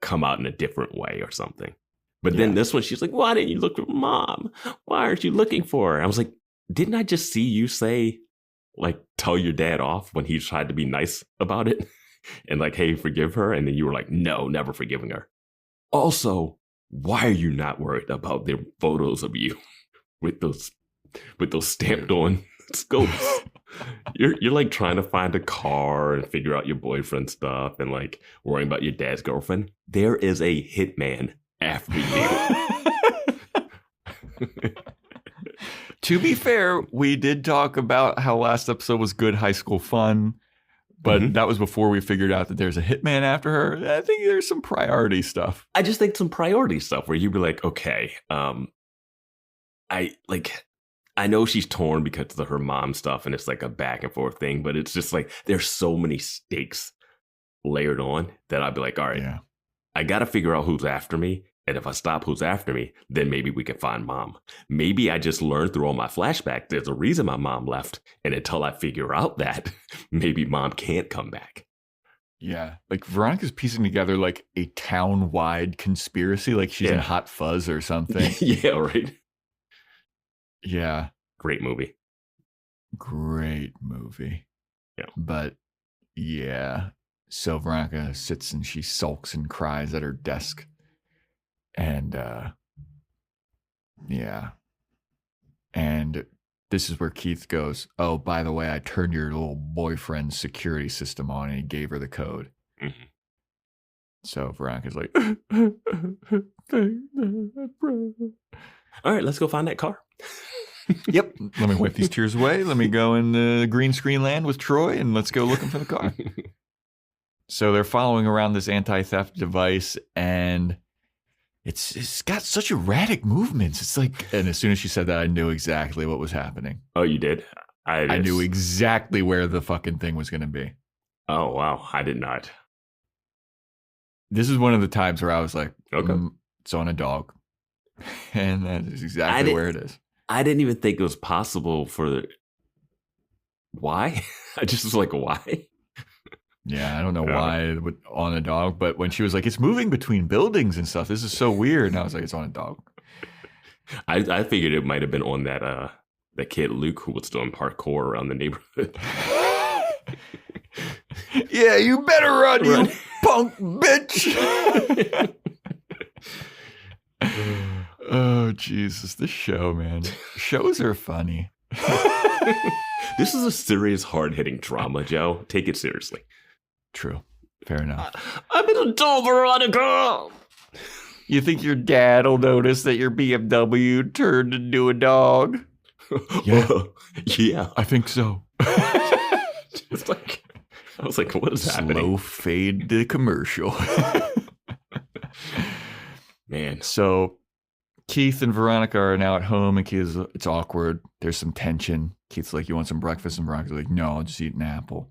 come out in a different way or something. But then this one, she's like, why didn't you look for Mom? Why aren't you looking for her? I was like, didn't I just see you say, tell your dad off when he tried to be nice about it? And hey, forgive her. And then you were like, no, never forgiving her. Also, why are you not worried about their photos of you with those stamped on scopes? You're trying to find a car and figure out your boyfriend stuff and worrying about your dad's girlfriend. There is a hitman after you. To be fair, we did talk about how last episode was good high school fun. But that was before we figured out that there's a hitman after her. I think there's some priority stuff. I just think some priority stuff where you'd be like, okay, I know she's torn because of her mom stuff and it's a back and forth thing, but it's just there's so many stakes layered on that I'd be like, all right, I got to figure out who's after me. And if I stop who's after me, then maybe we can find Mom. Maybe I just learned through all my flashbacks there's a reason my mom left. And until I figure out that, maybe Mom can't come back. Yeah. Veronica's piecing together a town-wide conspiracy. She's in Hot Fuzz or something. Yeah, right. Yeah. Great movie. Yeah. But yeah. So Veronica sits and she sulks and cries at her desk. And and this is where Keith goes, oh, by the way, I turned your little boyfriend's security system on, and he gave her the code. Mm-hmm. So Veronica's like, all right, let's go find that car. Yep. Let me wipe these tears away. Let me go in the green screen land with Troy, and let's go looking for the car. So they're following around this anti-theft device, and it's got such erratic movements. It's and as soon as she said that, I knew exactly what was happening. Oh, you did? I knew exactly where the fucking thing was going to be. Oh, wow. I did not. This is one of the times where I was like, okay, it's on a dog. And that is exactly where it is. I didn't even think it was possible for why? I just was like, why? Yeah, I don't know why it would on a dog, but when she was like, it's moving between buildings and stuff, this is so weird. And I was like, it's on a dog. I figured it might have been on that kid Luke who was doing parkour around the neighborhood. Yeah, you better run, you punk bitch. Oh, Jesus, this show, man. Shows are funny. This is a serious, hard-hitting drama, Joe. Take it seriously. True. Fair enough. I'm an adult, Veronica. You think your dad will notice that your BMW turned into a dog? Yeah. Yeah. I think so. It's I was like, what is happening? Slow fade to commercial. Man. So Keith and Veronica are now at home, and it's awkward. There's some tension. Keith's like, you want some breakfast? And Veronica's like, no, I'll just eat an apple.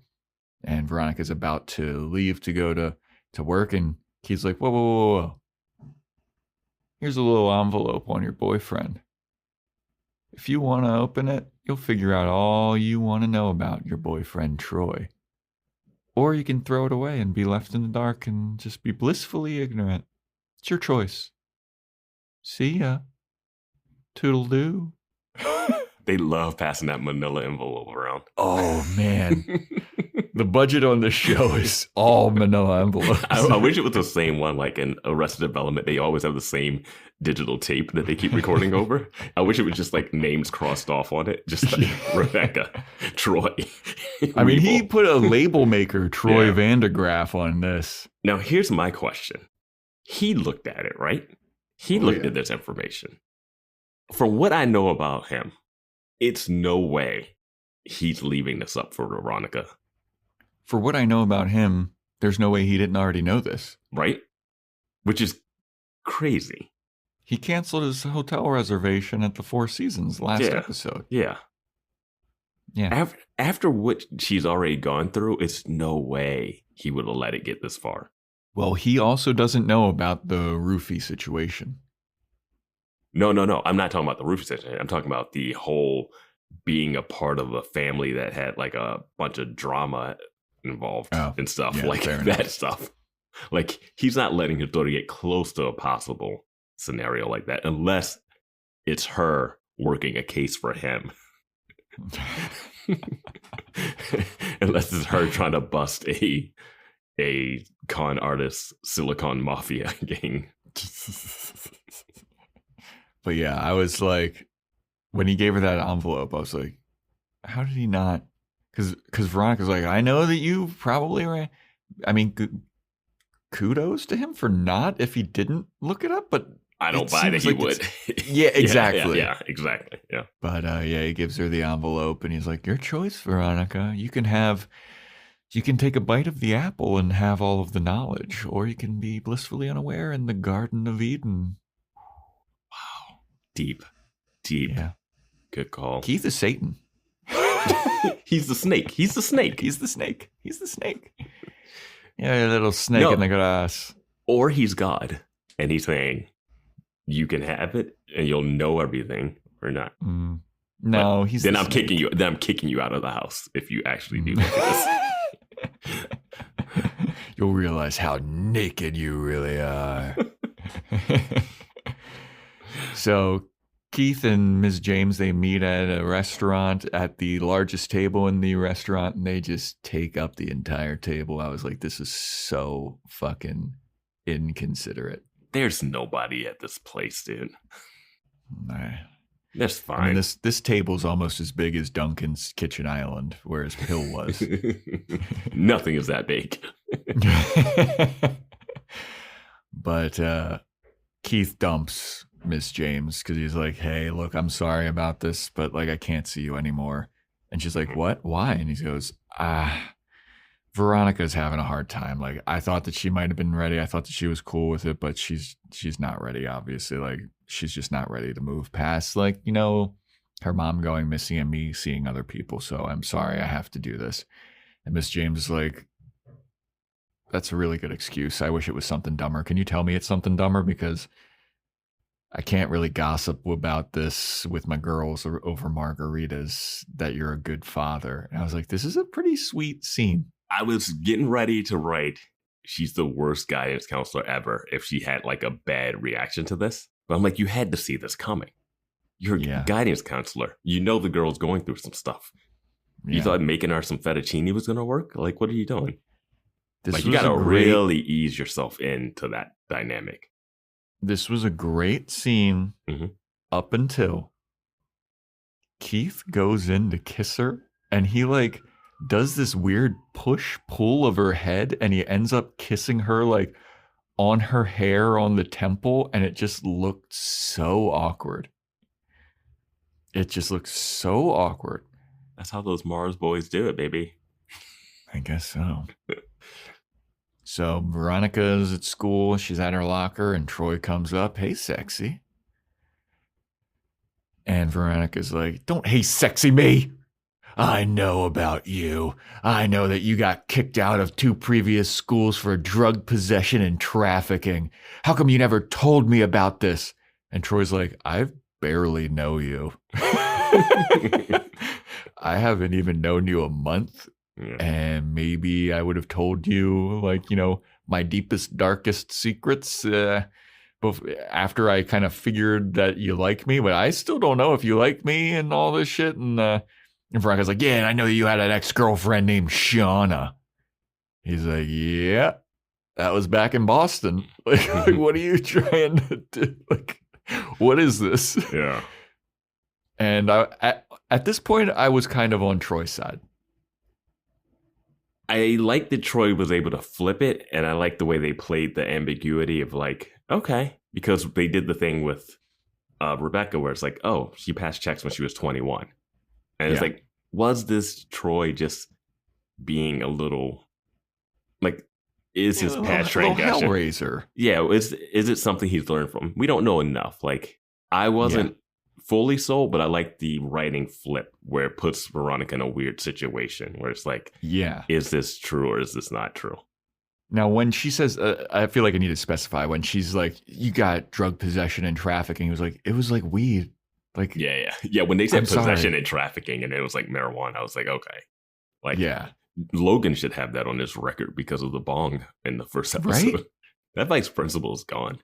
And Veronica's about to leave to go to work, and Keith's like, whoa. Here's a little envelope on your boyfriend. If you want to open it, you'll figure out all you want to know about your boyfriend, Troy. Or you can throw it away and be left in the dark and just be blissfully ignorant. It's your choice. See ya. Toodle-doo. They love passing that manila envelope around. Oh, man. The budget on this show is all manila envelopes. I wish it was the same one, like in Arrested Development. They always have the same digital tape that they keep recording over. I wish it was just like names crossed off on it. Just like Rebecca, Troy. I mean, he put a label maker, Troy Vandegraff, on this. Now, here's my question. He looked at it, right? He looked at this information. From what I know about him, it's no way he's leaving this up for Veronica. For what I know about him, there's no way he didn't already know this. Right? Which is crazy. He canceled his hotel reservation at the Four Seasons last episode. Yeah. After what she's already gone through, it's no way he would have let it get this far. Well, he also doesn't know about the roofie situation. No. I'm not talking about the roofie situation. I'm talking about the whole being a part of a family that had like a bunch of drama involved and stuff like that stuff. Like, he's not letting his daughter get close to a possible scenario like that unless it's her working a case for him. Unless it's her trying to bust a con artist Silicon Mafia gang. But yeah, I was like, when he gave her that envelope, I was like, how did he not? Because Veronica's like, I know that you probably ran. I mean, kudos to him for not, if he didn't look it up, but I don't buy that he would. Yeah, exactly. Yeah, exactly. Yeah. But he gives her the envelope and he's like, your choice, Veronica. You can take a bite of the apple and have all of the knowledge, or you can be blissfully unaware in the Garden of Eden. Wow. Deep. Yeah. Good call. Keith is Satan. He's the snake. He's the snake. Yeah, a little snake in the grass. Or he's God, and he's saying, you can have it, and you'll know everything, or not. No, but I'm kicking you. Then I'm kicking you out of the house if you actually do this. You'll realize how naked you really are. So Keith and Ms. James, they meet at a restaurant at the largest table in the restaurant, and they just take up the entire table. I was like, this is so fucking inconsiderate. There's nobody at this place, dude. Nah. That's fine. I mean, this table's almost as big as Duncan's Kitchen Island, where his pill was. Nothing is that big. But Keith dumps Miss James because he's like, hey, look, I'm sorry about this, but like, I can't see you anymore. And she's like, what? Why? And he goes, Veronica's having a hard time. Like, I thought that she might have been ready. I thought that she was cool with it, but she's not ready, obviously. Like, she's just not ready to move past, like, you know, her mom going missing and me seeing other people. So I'm sorry, I have to do this. And Miss James is like, that's a really good excuse. I wish it was something dumber. Can you tell me it's something dumber? Because I can't really gossip about this with my girls over margaritas, that you're a good father. And I was like, this is a pretty sweet scene. I was getting ready to write, she's the worst guidance counselor ever if she had like a bad reaction to this. But I'm like, you had to see this coming. You're a guidance counselor. You know the girl's going through some stuff. Yeah. You thought making her some fettuccine was going to work? Like, what are you doing? Like, you got to really ease yourself into that dynamic. This was a great scene up until Keith goes in to kiss her, and he like does this weird push-pull of her head, and he ends up kissing her like on her hair on the temple, and it just looked so awkward. It just looked so awkward. That's how those Mars boys do it, baby. I guess so. So Veronica's at school. She's at her locker, and Troy comes up. Hey, sexy. And Veronica's like, don't hey sexy me. I know about you. I know that you got kicked out of 2 previous schools for drug possession and trafficking. How come you never told me about this? And Troy's like, I barely know you. I haven't even known you a month. Yeah. And maybe I would have told you, like, you know, my deepest, darkest secrets after I kind of figured that you like me. But I still don't know if you like me and all this shit. And Veronica's like, yeah, and I know you had an ex-girlfriend named Shauna. He's like, yeah, that was back in Boston. Like, what are you trying to do? Like, what is this? Yeah. And at this point, I was kind of on Troy's side. I like that Troy was able to flip it, and I like the way they played the ambiguity of like, okay, because they did the thing with Rebecca where it's like, oh, she passed checks when she was 21. And it's like, was this Troy just being a little, like, is his past transgression? Hellraiser. Yeah, is it something he's learned from? We don't know enough. Like, I wasn't fully sold, but I like the writing flip where it puts Veronica in a weird situation where it's like, is this true or is this not true? Now, when she says, I feel like I need to specify, when she's like, you got drug possession and trafficking, it was like weed. Like, yeah. When they said possession and trafficking, and it was like marijuana, I was like, okay, like, Logan should have that on his record because of the bong in the first episode. Right? That vice principal is gone.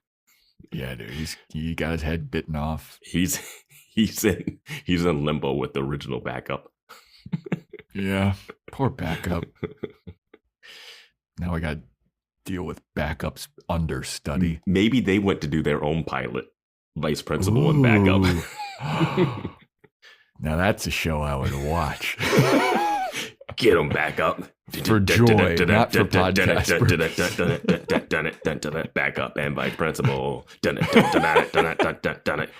Yeah, dude, he got his head bitten off. He's in limbo with the original backup. Yeah, poor backup. Now I got to deal with backup's understudy. Maybe they went to do their own pilot. Vice principal and backup. Now that's a show I would watch. Get him back up. For joy, not for podcast. Backup and vice principal.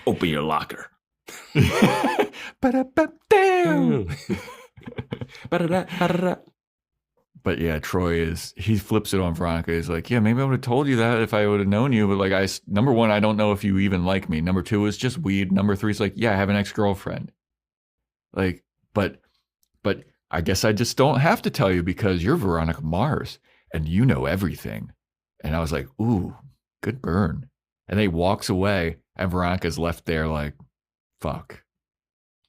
Open your locker. But yeah, Troy he flips it on Veronica. He's like, yeah, maybe I would have told you that if I would have known you. But like, number 1, I don't know if you even like me. Number 2 is just weed. Number 3 is like, yeah, I have an ex-girlfriend. Like, but I guess I just don't have to tell you because you're Veronica Mars and you know everything. And I was like, ooh, good burn. And then he walks away and Veronica's left there like, fuck.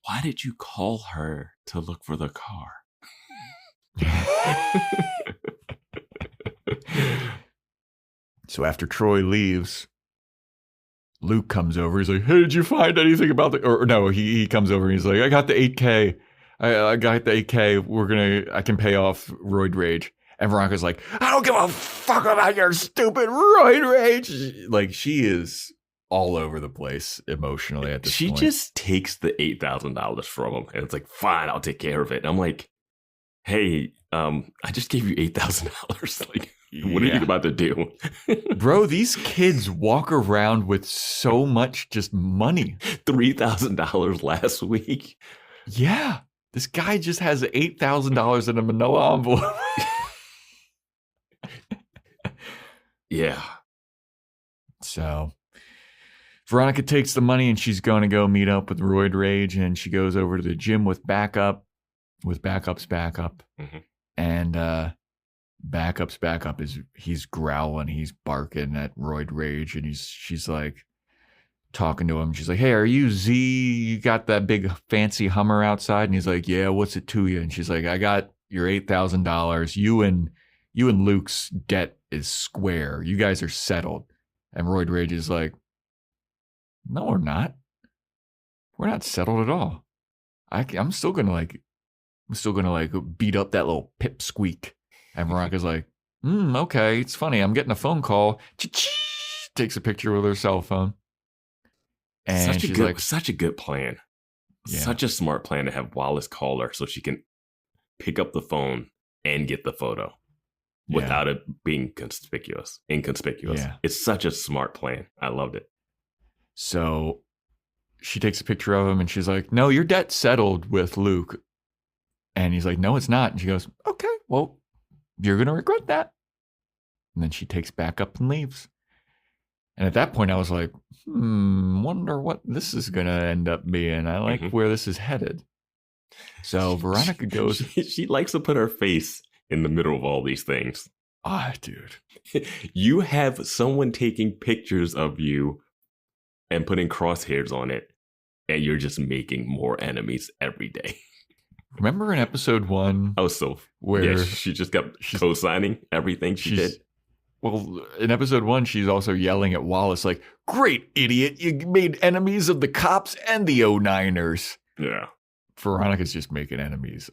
Why did you call her to look for the car? So after Troy leaves, Luke comes over. He's like, hey, did you find anything about or no, he comes over and he's like, I got the 8K. I got the 8K. I can pay off roid rage. And Veronica's like, I don't give a fuck about your stupid roid rage. Like, she is all over the place emotionally at this point. She just takes the $8,000 from him. And it's like, fine, I'll take care of it. And I'm like, hey, I just gave you $8,000. Like, what are you about to do? Bro, these kids walk around with so much just money. $3,000 last week. Yeah. This guy just has $8,000 in a manila envelope. Yeah. So Veronica takes the money and she's going to go meet up with Roid Rage, and she goes over to the gym with Backup, with Backup's backup. Mm-hmm. And Backup's backup he's growling, he's barking at Roid Rage, and she's like talking to him. She's like, hey, are you Z? You got that big fancy Hummer outside? And he's like, yeah, what's it to you? And she's like, I got your $8,000. You and Luke's debt is square. You guys are settled. And Roid Rage is like, no, we're not. We're not settled at all. I'm still gonna beat up that little pipsqueak. And Veronica's like, okay, it's funny. I'm getting a phone call. Takes a picture with her cell phone. And such a good plan. Yeah. Such a smart plan to have Wallace call her so she can pick up the phone and get the photo without it being inconspicuous. Yeah. It's such a smart plan. I loved it. So she takes a picture of him and she's like, no, your debt's settled with Luke. And he's like, no, it's not. And she goes, okay, well, you're going to regret that. And then she takes Backup and leaves. And at that point, I was like, wonder what this is going to end up being. I like where this is headed. So Veronica goes. She likes to put her face in the middle of all these things. Ah, dude. You have someone taking pictures of you and putting crosshairs on it, and you're just making more enemies every day. Remember in episode 1? Oh, so where she just kept co-signing everything she did. Well, in episode 1, she's also yelling at Wallace like, "Great idiot, you made enemies of the cops and the 09ers." Yeah. Veronica's just making enemies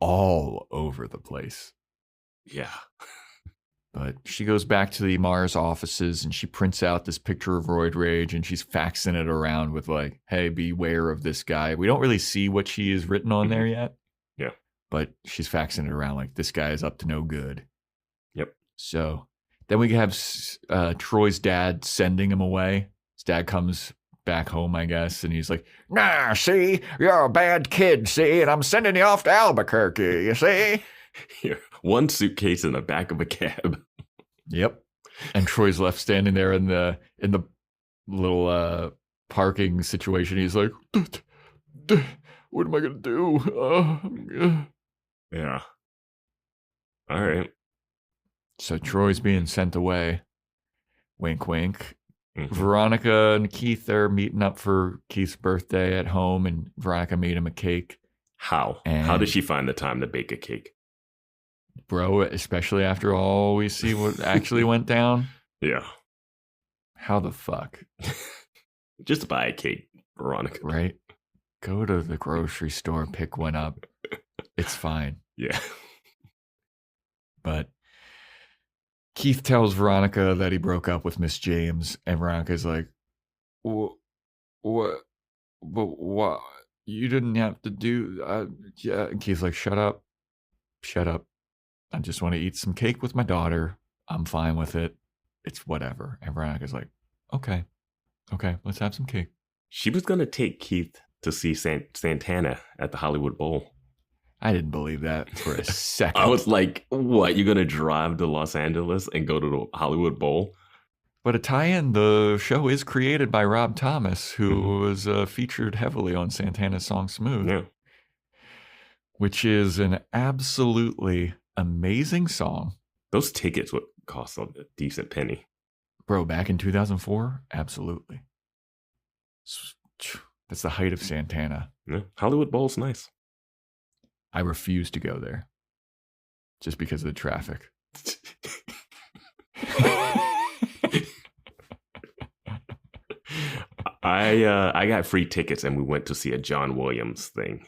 all over the place. Yeah. But she goes back to the Mars offices and she prints out this picture of Roid Rage and she's faxing it around with like, "Hey, beware of this guy." We don't really see what she has written on there yet. Yeah. But she's faxing it around like, this guy is up to no good. Yep. So then we have Troy's dad sending him away. His dad comes back home, I guess, and he's like, "Nah, see, you're a bad kid, see, and I'm sending you off to Albuquerque, you see?" Here, one suitcase in the back of a cab. Yep. And Troy's left standing there in the little parking situation. He's like, "What am I gonna do?" Yeah. All right. So Troy's being sent away. Wink, wink. Veronica and Keith are meeting up for Keith's birthday at home, and Veronica made him a cake. How? How did she find the time to bake a cake? Bro, especially after all we see what actually went down. Yeah. How the fuck? Just buy a cake, Veronica. Right? Go to the grocery store, pick one up. It's fine. Yeah. But Keith tells Veronica that he broke up with Miss James, and Veronica's like, What? But what? You didn't have to do. Yeah." And Keith's like, Shut up. I just want to eat some cake with my daughter. I'm fine with it. It's whatever. And Veronica's like, Okay, let's have some cake. She was going to take Keith to see Santana at the Hollywood Bowl. I didn't believe that for a second. I was like, what? You're going to drive to Los Angeles and go to the Hollywood Bowl? But a tie-in, the show is created by Rob Thomas, who was featured heavily on Santana's song Smooth. Yeah. Which is an absolutely amazing song. Those tickets would cost a decent penny. Bro, back in 2004? Absolutely. That's the height of Santana. Yeah. Hollywood Bowl's nice. I refuse to go there just because of the traffic. I got free tickets and we went to see a John Williams thing.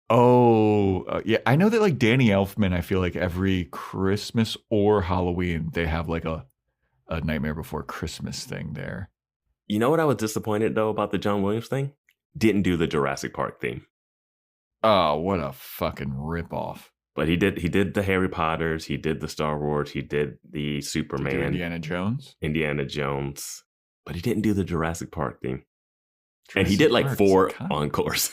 Oh, yeah. I know that like Danny Elfman, I feel like every Christmas or Halloween, they have like a Nightmare Before Christmas thing there. You know what I was disappointed though about the John Williams thing? Didn't do the Jurassic Park theme. Oh, what a fucking ripoff. But he did the Harry Potters, he did the Star Wars, he did the Superman. Did Indiana Jones. But he didn't do the Jurassic Park theme. And he did like 4 encores.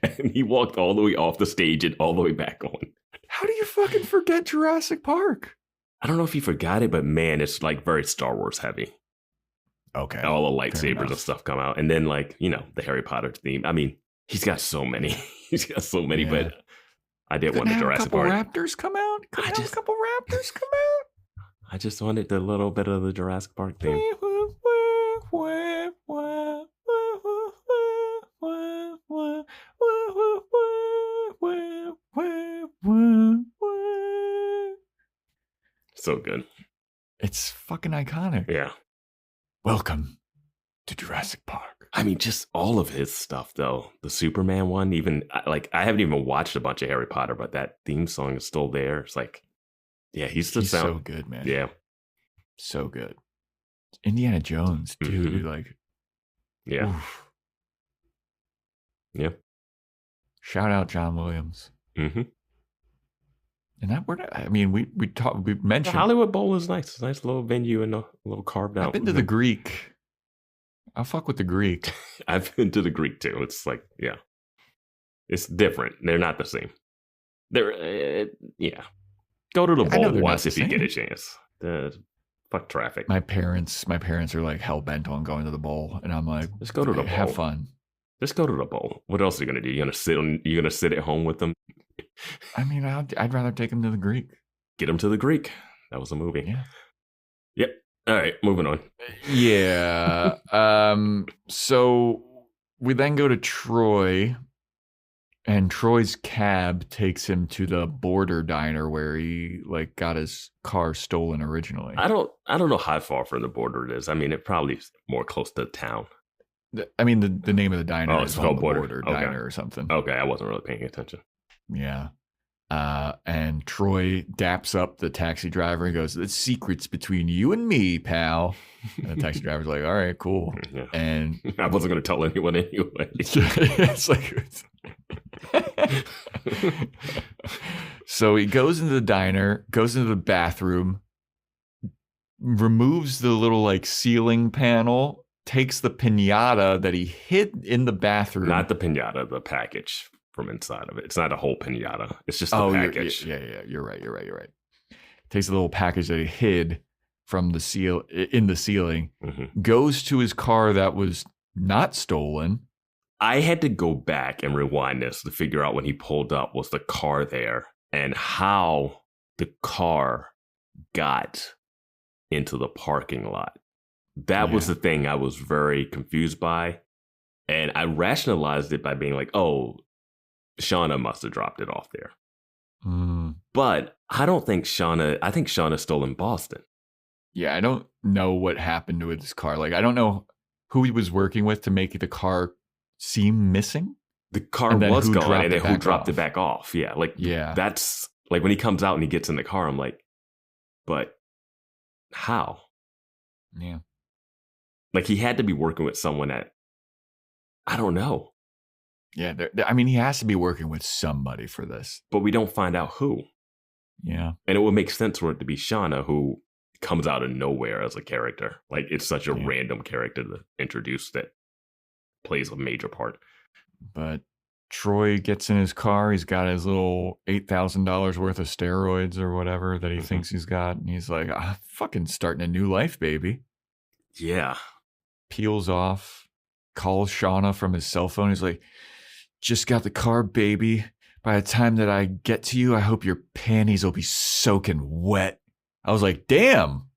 And he walked all the way off the stage and all the way back on. How do you fucking forget Jurassic Park? I don't know if he forgot it, but man, it's like very Star Wars heavy. Okay. All the lightsabers and stuff come out. And then like, the Harry Potter theme. I mean, he's got so many. Yeah. But I did want the Jurassic Park. Raptors come out? A couple raptors come out? I just wanted a little bit of the Jurassic Park theme. So good. It's fucking iconic. Yeah. Welcome to Jurassic Park. I mean, just all of his stuff, though. The Superman one, even like I haven't even watched a bunch of Harry Potter, but that theme song is still there. It's like, yeah, he's so good, man. Yeah, so good. Indiana Jones, dude. Like, yeah, oof. Yeah. Shout out John Williams. Mm-hmm. And that we mentioned the Hollywood Bowl is nice. It's a nice little venue and a little carved out. I've been to the Greek. I'll fuck with the Greek. I've been to the Greek too. It's like, yeah, it's different. They're not the same. They're, yeah. Go to the bowl once if you get a chance. The Fuck traffic. My parents are like hell bent on going to the bowl, and I'm like, Just go to the have bowl. fun. Just go to the bowl. What else are you gonna do? You're gonna sit at home with them? I mean, I'd rather take them to the Greek. Get them to the Greek. That was a movie. Yeah. Yep. All right, moving on. Yeah. So we then go to Troy, and Troy's cab takes him to the border diner where he like got his car stolen originally. I don't know how far from the border it is. I mean, it probably is more close to town. I mean, the name of the diner it's is called called Border. Okay. Diner or something. Okay, I wasn't really paying attention. Yeah. And Troy daps up the taxi driver and goes, "The secret's between you and me, pal." And the taxi driver's like, "All right, cool." Yeah. And I wasn't going to tell anyone anyway. it's like, so he goes into the diner, goes into the bathroom, removes the little like ceiling panel, takes the piñata that he hid in the bathroom. Not the piñata, the package from inside of it. It's not a whole piñata. It's just the package. You're right. Takes the little package that he hid from the in the ceiling, goes to his car that was not stolen. I had to go back and rewind this to figure out when he pulled up was the car there and how the car got into the parking lot. That was the thing I was very confused by. And I rationalized it by being like, oh, Shauna must have dropped it off there. But I don't think I think Shauna's still in Boston. Yeah, I don't know what happened to his car. Like, I don't know who he was working with to make the car seem missing. The car was gone, and then who dropped it back off. Yeah, that's like when he comes out and he gets in the car, I'm like, but how? Yeah. Like, he had to be working with someone that, I don't know. Yeah, I mean, he has to be working with somebody for this. But we don't find out who. Yeah. And it would make sense for it to be Shauna, who comes out of nowhere as a character. Like, it's such a random character to introduce that plays a major part. But Troy gets in his car. He's got his little $8,000 worth of steroids or whatever that he thinks he's got. And he's like, fucking starting a new life, baby. Yeah. Peels off, calls Shauna from his cell phone. He's like, "Just got the car, baby. By the time that I get to you, I hope your panties will be soaking wet." I was like, damn.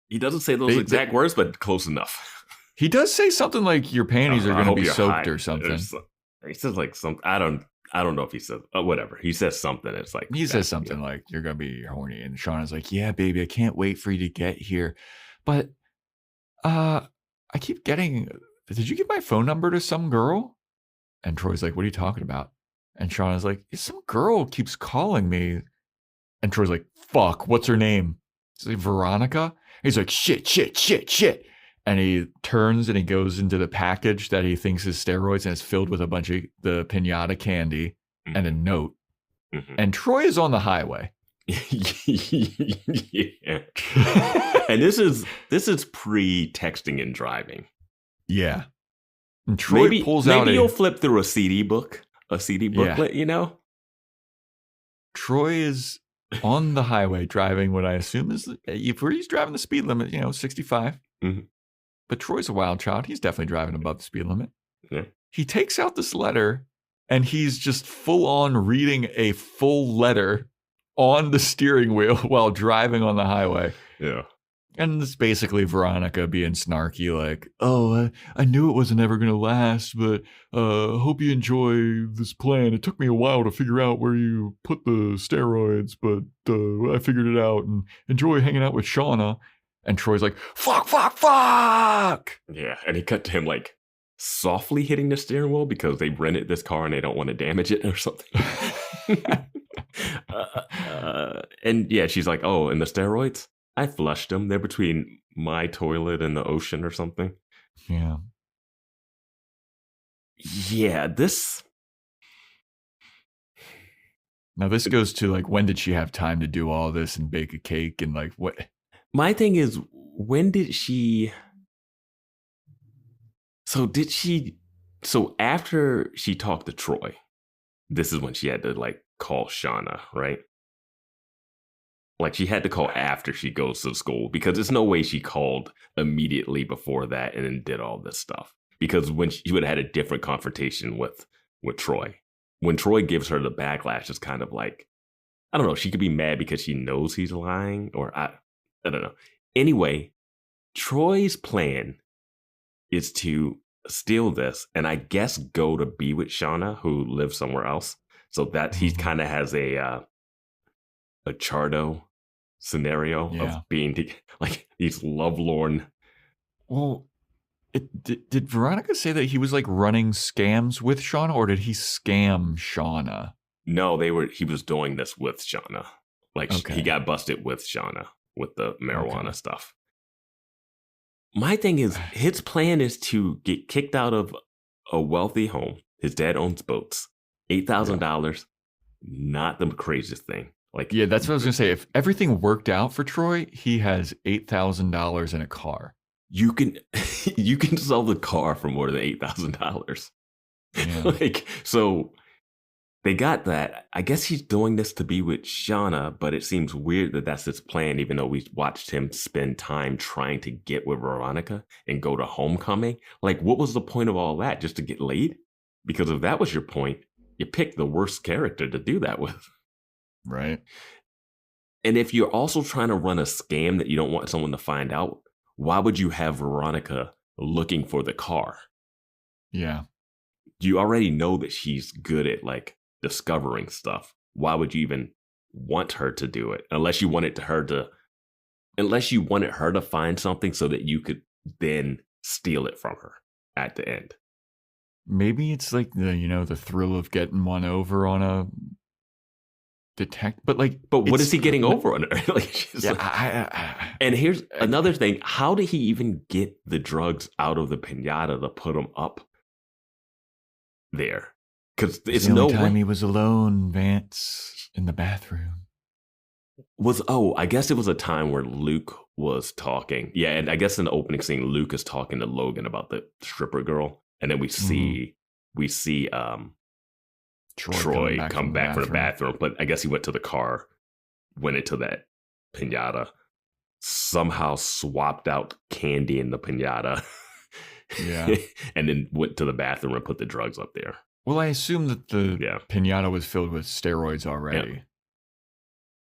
He doesn't say those exact words, but close enough. He does say something like your panties are going to be soaked or something. He says like something. I don't know if he says whatever. He says something. It's like he says something like you're going to be horny, and Shauna's like, "Yeah, baby, I can't wait for you to get here." But I keep getting. Did you give my phone number to some girl? And Troy's like, "What are you talking about?" And Shauna's like, "Some girl keeps calling me." And Troy's like, "Fuck, what's her name?" He's like, "Veronica?" He's like, shit. And he turns and he goes into the package that he thinks is steroids, and it's filled with a bunch of the piñata candy and a note. And Troy is on the highway. Yeah. And this is pre-texting and driving. Yeah. And Troy pulls out. Maybe you'll flip through a CD booklet, you know? Troy is on the highway driving what I assume is, if he's driving the speed limit, 65. But Troy's a wild child. He's definitely driving above the speed limit. Yeah. He takes out this letter and he's just full on reading a full letter on the steering wheel while driving on the highway. Yeah. And it's basically Veronica being snarky, like, "Oh, I knew it wasn't ever going to last, but hope you enjoy this plan. It took me a while to figure out where you put the steroids, but I figured it out, and enjoy hanging out with Shauna." And Troy's like, fuck. Yeah, and he cut to him like softly hitting the steering wheel because they rented this car and they don't want to damage it or something. And yeah, she's like, "Oh, and the steroids? I flushed them. They're between my toilet and the ocean or something." Yeah. Yeah, Now this goes to like, when did she have time to do all this and bake a cake and like what? My thing is, when did she... So after she talked to Troy, this is when she had to like call Shauna, right? Like, she had to call after she goes to school because there's no way she called immediately before that and then did all this stuff. Because when she would have had a different confrontation with Troy. When Troy gives her the backlash, it's kind of like, I don't know, she could be mad because she knows he's lying, or I don't know. Anyway, Troy's plan is to steal this and I guess go to be with Shauna, who lives somewhere else. So that he kind of has a Chardo scenario of being like these lovelorn. Well, did Veronica say that he was like running scams with Shauna, or did he scam Shauna? No, he was doing this with Shauna. Like, he got busted with Shauna with the marijuana stuff. My thing is, his plan is to get kicked out of a wealthy home. His dad owns boats. $8,000, not the craziest thing. Like, yeah, that's what I was gonna say. If everything worked out for Troy, he has $8,000 in a car. You can sell the car for more than $8,000. Yeah. Like, so they got that. I guess he's doing this to be with Shauna, but it seems weird that that's his plan, even though we watched him spend time trying to get with Veronica and go to homecoming. Like, what was the point of all that? Just to get laid? Because if that was your point, you picked the worst character to do that with. Right. And if you're also trying to run a scam that you don't want someone to find out, why would you have Veronica looking for the car? Yeah. You already know that she's good at like discovering stuff. Why would you even want her to do it? Unless you wanted her to find something so that you could then steal it from her at the end. Maybe it's like the thrill of getting one over on a but what is he getting over on her? Like, and here's another thing. How did he even get the drugs out of the piñata to put them up there? Because it's the no only time way he was alone, Vance, in the bathroom. I guess it was a time where Luke was talking. Yeah, and I guess in the opening scene, Luke is talking to Logan about the stripper girl, and then we see Troy come back from the bathroom, but I guess he went to the car, went into that piñata, somehow swapped out candy in the piñata, and then went to the bathroom and put the drugs up there. Well, I assume that the piñata was filled with steroids already.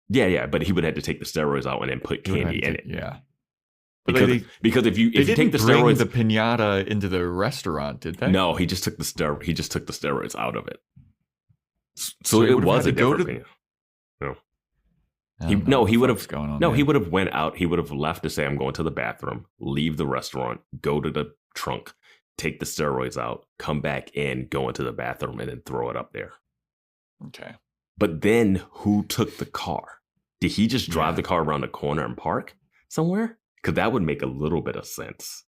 Yeah, but he would have to take the steroids out and then put candy in it. Yeah. Because if you take the steroids, the piñata into the restaurant, did they? No, he just took the steroids out of it. So it was a different thing. No. He would have went out. He would have left to say, I'm going to the bathroom, leave the restaurant, go to the trunk, take the steroids out, come back in, go into the bathroom, and then throw it up there. Okay. But then who took the car? Did he just drive the car around the corner and park somewhere? Because that would make a little bit of sense.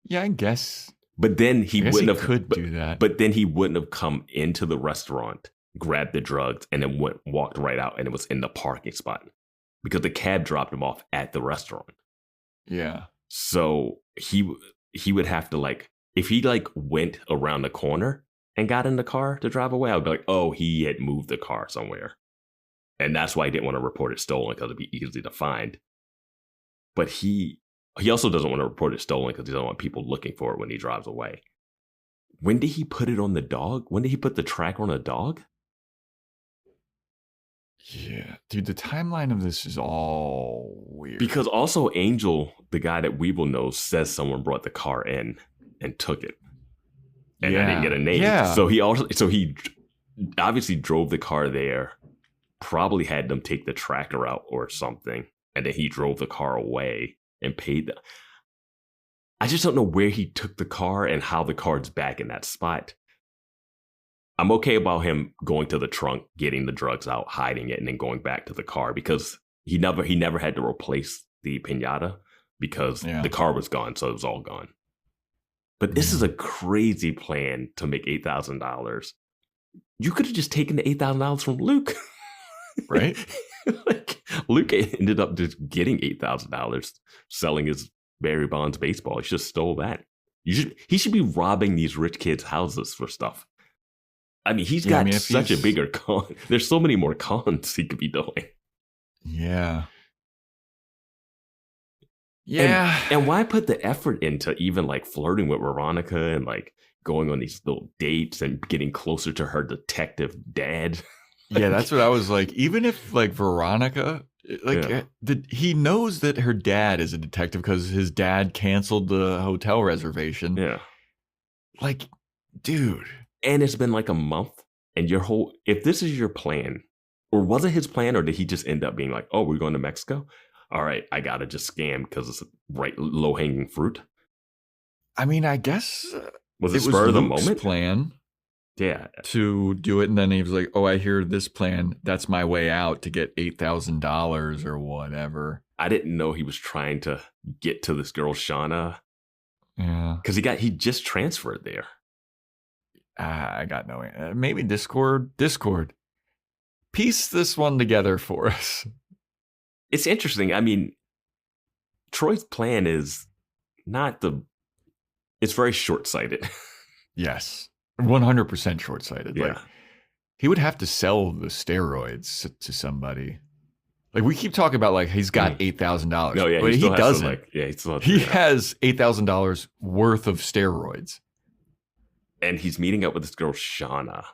Yeah, I guess. But then he could do that. But then he wouldn't have come into the restaurant, grabbed the drugs, and then walked right out, and it was in the parking spot because the cab dropped him off at the restaurant. Yeah. So he would have to, like, if he like went around the corner and got in the car to drive away, I would be like, oh, he had moved the car somewhere, and that's why he didn't want to report it stolen, because it'd be easy to find. But he also doesn't want to report it stolen because he doesn't want people looking for it when he drives away. When did he put it on the dog? When did he put the tracker on a dog? Yeah, dude, the timeline of this is all weird. Because also Angel, the guy that Weevil knows, says someone brought the car in and took it. And I didn't get a name. Yeah. So he obviously drove the car there, probably had them take the tracker out or something, and then he drove the car away and paid them. I just don't know where he took the car and how the car's back in that spot. I'm okay about him going to the trunk, getting the drugs out, hiding it, and then going back to the car, because he never had to replace the piñata because the car was gone, so it was all gone. But this is a crazy plan to make $8,000. You could have just taken the $8,000 from Luke. Right? Like, Luke ended up just getting $8,000 selling his Barry Bonds baseball. He should have stole that. He should be robbing these rich kids' houses for stuff. I mean, he's got such a bigger con. There's so many more cons he could be doing. Yeah. Yeah. And why put the effort into even like flirting with Veronica and like going on these little dates and getting closer to her detective dad? Yeah, that's what I was like. Even if like Veronica, like he knows that her dad is a detective because his dad canceled the hotel reservation. Yeah. Like, dude. And it's been like a month, and if this is your plan, or was it his plan, or did he just end up being like, oh, we're going to Mexico? All right, I got to just scam because it's low-hanging fruit. I mean, I guess was it spur of the Luke's moment plan? Yeah. To do it, and then he was like, oh, I hear this plan. That's my way out to get $8,000 or whatever. I didn't know he was trying to get to this girl, Shauna. Yeah. Because he just transferred there. I got no. Maybe Discord. Piece this one together for us. It's interesting. I mean, Troy's plan is not it's very short-sighted. Yes. 100% short-sighted. Yeah. Like, he would have to sell the steroids to somebody. Like, we keep talking about like he's got $8,000. No, yeah, but he doesn't. He has $8,000 worth of steroids, and he's meeting up with this girl Shauna.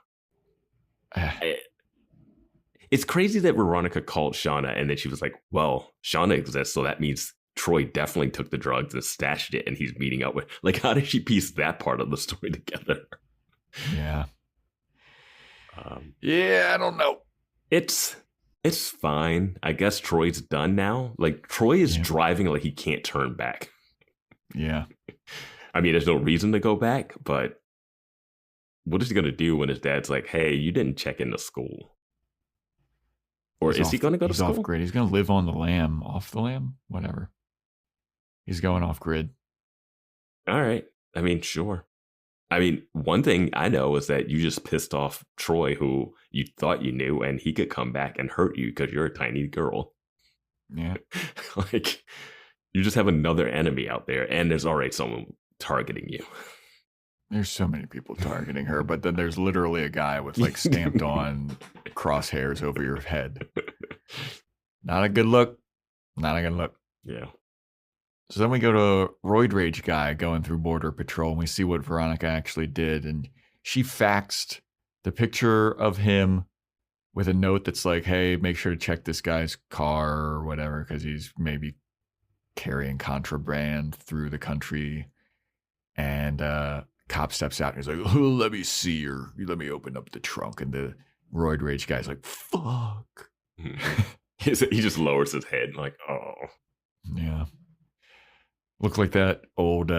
It's crazy that Veronica called Shauna, and then she was like, "Well, Shauna exists, so that means Troy definitely took the drugs and stashed it, and he's meeting up with." Like, how did she piece that part of the story together? Yeah. Yeah, I don't know. It's fine. I guess Troy's done now. Like, Troy is driving like he can't turn back. Yeah. I mean, there's no reason to go back, but what is he going to do when his dad's like, hey, you didn't check into school? Or is he going to go to school? He's off grid. He's going to live on the lam, off the lam, whatever. He's going off grid. All right. I mean, sure. I mean, one thing I know is that you just pissed off Troy, who you thought you knew, and he could come back and hurt you because you're a tiny girl. Yeah. Like, you just have another enemy out there, and there's already someone targeting you. There's so many people targeting her, but then there's literally a guy with like stamped on crosshairs over your head. Not a good look. Not a good look. Yeah. So then we go to Roid Rage guy going through Border Patrol, and we see what Veronica actually did. And she faxed the picture of him with a note that's like, hey, make sure to check this guy's car or whatever, because he's maybe carrying contraband through the country. And cop steps out and he's like, oh, let me see her. Let me open up the trunk. And the Roid Rage guy's like, fuck. He just lowers his head like, oh. Yeah. Look like that old,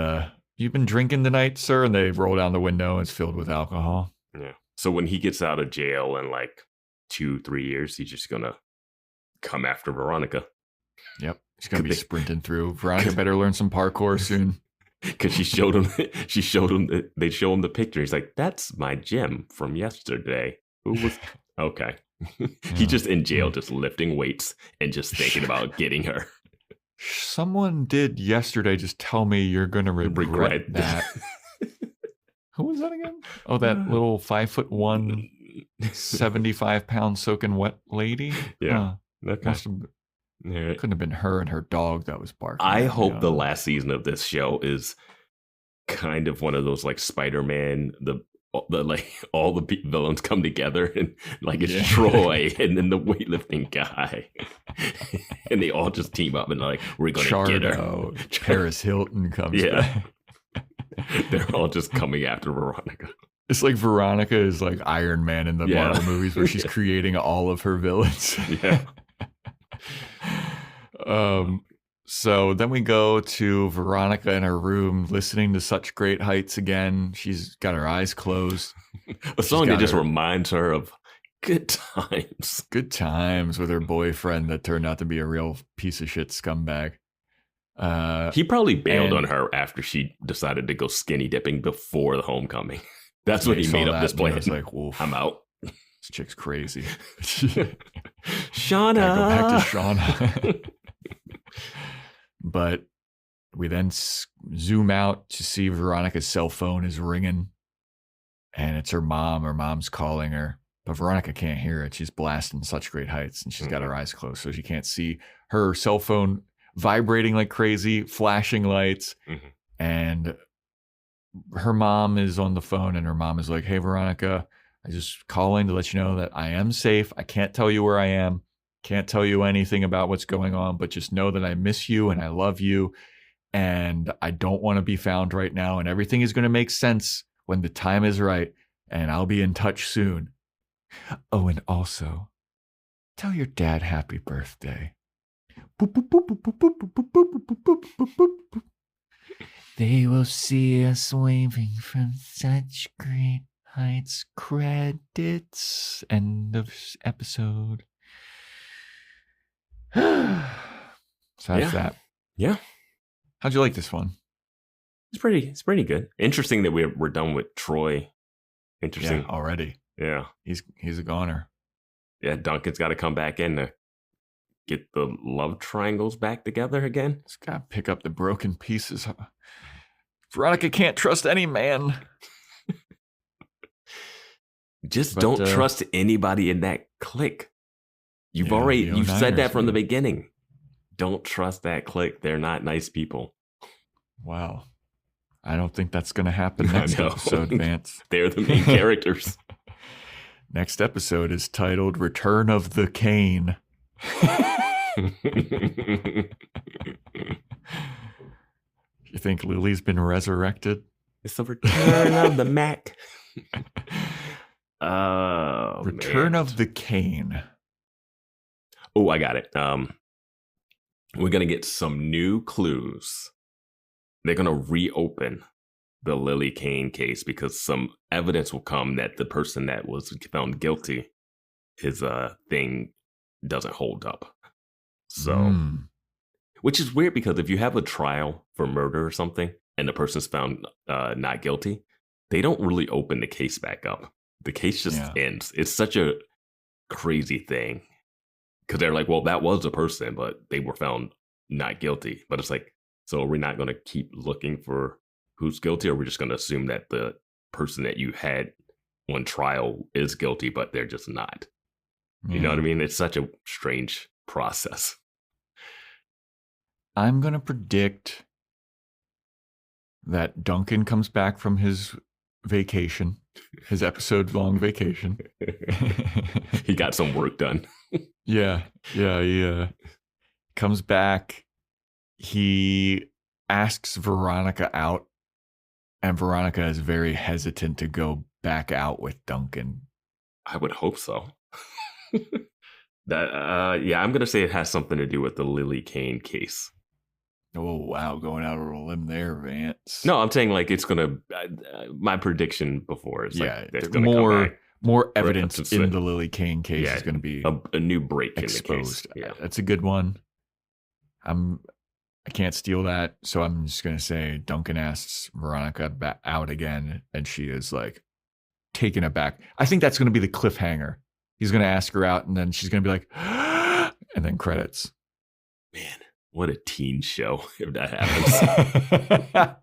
you've been drinking tonight, sir? And they roll down the window and it's filled with alcohol. Yeah. So when he gets out of jail in like 2-3 years, he's just going to come after Veronica. Yep. He's going to be sprinting through. Veronica better learn some parkour soon. Because they show him the picture. He's like, that's my gym from yesterday. Who was, okay. He's just in jail, just lifting weights and just thinking about getting her. Someone did yesterday just tell me you're going to regret that. Who was that again? Oh, that little 5'1", 75-pound soaking wet lady? Yeah. Couldn't have been her and her dog that was barking. I hope the last season of this show is kind of one of those like Spider-Man, the like all the villains come together and like it's Troy and then the weightlifting guy, and they all just team up and like we're gonna get her. Paris Hilton comes back. They're all just coming after Veronica. It's like Veronica is like Iron Man in the Marvel movies where she's creating all of her villains. Yeah. So then we go to Veronica in her room listening to Such Great Heights again. She's got her eyes closed. A song that just reminds her of good times. Good times with her boyfriend that turned out to be a real piece of shit scumbag. He probably bailed on her after she decided to go skinny dipping before the homecoming. That's when he made up this plan. It's like, wolf, I'm out. This chick's crazy. Shauna. Gotta go back to Shauna. But we then zoom out to see Veronica's cell phone is ringing. And it's her mom. Her mom's calling her. But Veronica can't hear it. She's blasting such great heights, and she's got her eyes closed, so she can't see her cell phone vibrating like crazy, flashing lights. And her mom is on the phone, and her mom is like, hey, Veronica, I just calling to let you know that I am safe. I can't tell you where I am. Can't tell you anything about what's going on, but just know that I miss you and I love you. And I don't want to be found right now. And everything is going to make sense when the time is right. And I'll be in touch soon. Oh, and also, tell your dad happy birthday. They will see us waving from such great heights. Credits. End of episode. So that's that. Yeah. How'd you like this one? It's pretty good. Interesting that we're done with Troy. Interesting. Yeah, already. Yeah. He's a goner. Yeah, Duncan's got to come back in to get the love triangles back together again. He's got to pick up the broken pieces. Veronica can't trust any man. Just don't trust anybody in that clique. You've said that from the beginning. Don't trust that clique. They're not nice people. Wow. I don't think that's going to happen next episode, Vance. They're the main characters. Next episode is titled Return of the Cane. You think Lily's been resurrected? It's the return of the Mac. Return of the Cane. Oh, I got it. We're going to get some new clues. They're going to reopen the Lily Kane case because some evidence will come that the person that was found guilty, his thing doesn't hold up. So, which is weird because if you have a trial for murder or something and the person's found not guilty, they don't really open the case back up. The case just ends. It's such a crazy thing because they're like, well, that was a person, but they were found not guilty. But it's like, so are we not going to keep looking for who's guilty, or are we just going to assume that the person that you had on trial is guilty, but they're just not? You know what I mean? It's such a strange process. I'm going to predict that Duncan comes back from his vacation, his episode-long vacation. He got some work done. Yeah. He comes back. He asks Veronica out, and Veronica is very hesitant to go back out with Duncan. I would hope so. I'm going to say it has something to do with the Lily Kane case. Oh, wow. Going out on a limb there, Vance. No, I'm saying like it's going to, my prediction before is like it's going to come back. More evidence in the Lily Kane case is going to be a new break exposed. In the case. Yeah. That's a good one. I can't steal that, so I'm just going to say Duncan asks Veronica out again, and she is like taken aback. I think that's going to be the cliffhanger. He's going to ask her out, and then she's going to be like, and then credits. Man, what a teen show if that happens.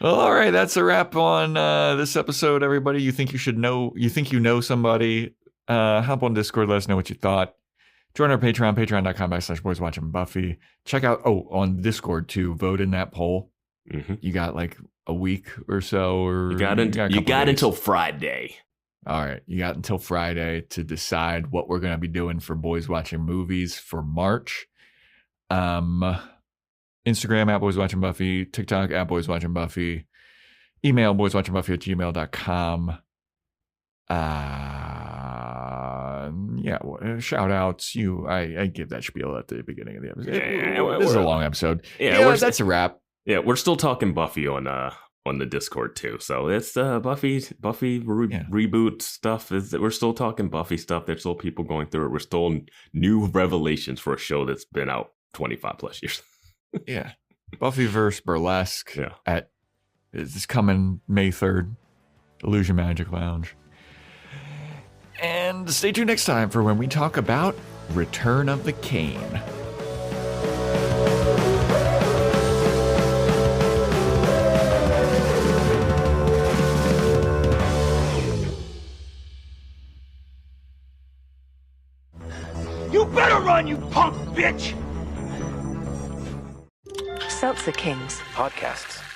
Well, all right, that's a wrap on this episode, everybody. You think you know somebody, hop on Discord, let us know what you thought. Join our Patreon, patreon.com/boyswatchingbuffy. Check out, on Discord too, vote in that poll. Mm-hmm. You got like a week or so. Or you got until Friday. All right, you got until Friday to decide what we're going to be doing for Boys Watching Movies for March. Instagram @BoysWatchingBuffy, TikTok @BoysWatchingBuffy, email boyswatchingbuffy@gmail.com. Shout outs. I give that spiel at the beginning of the episode. This is a long episode. That's a wrap. Yeah, we're still talking Buffy on the Discord too. So it's Buffy reboot stuff. We're still talking Buffy stuff. There's still people going through it. We're still new revelations for a show that's been out 25 plus years. Yeah, Buffyverse Burlesque is coming May 3rd. Illusion Magic Lounge. And stay tuned next time for when we talk about Return of the Cane. You better run, you punk bitch! Seltzer Kings. Podcasts.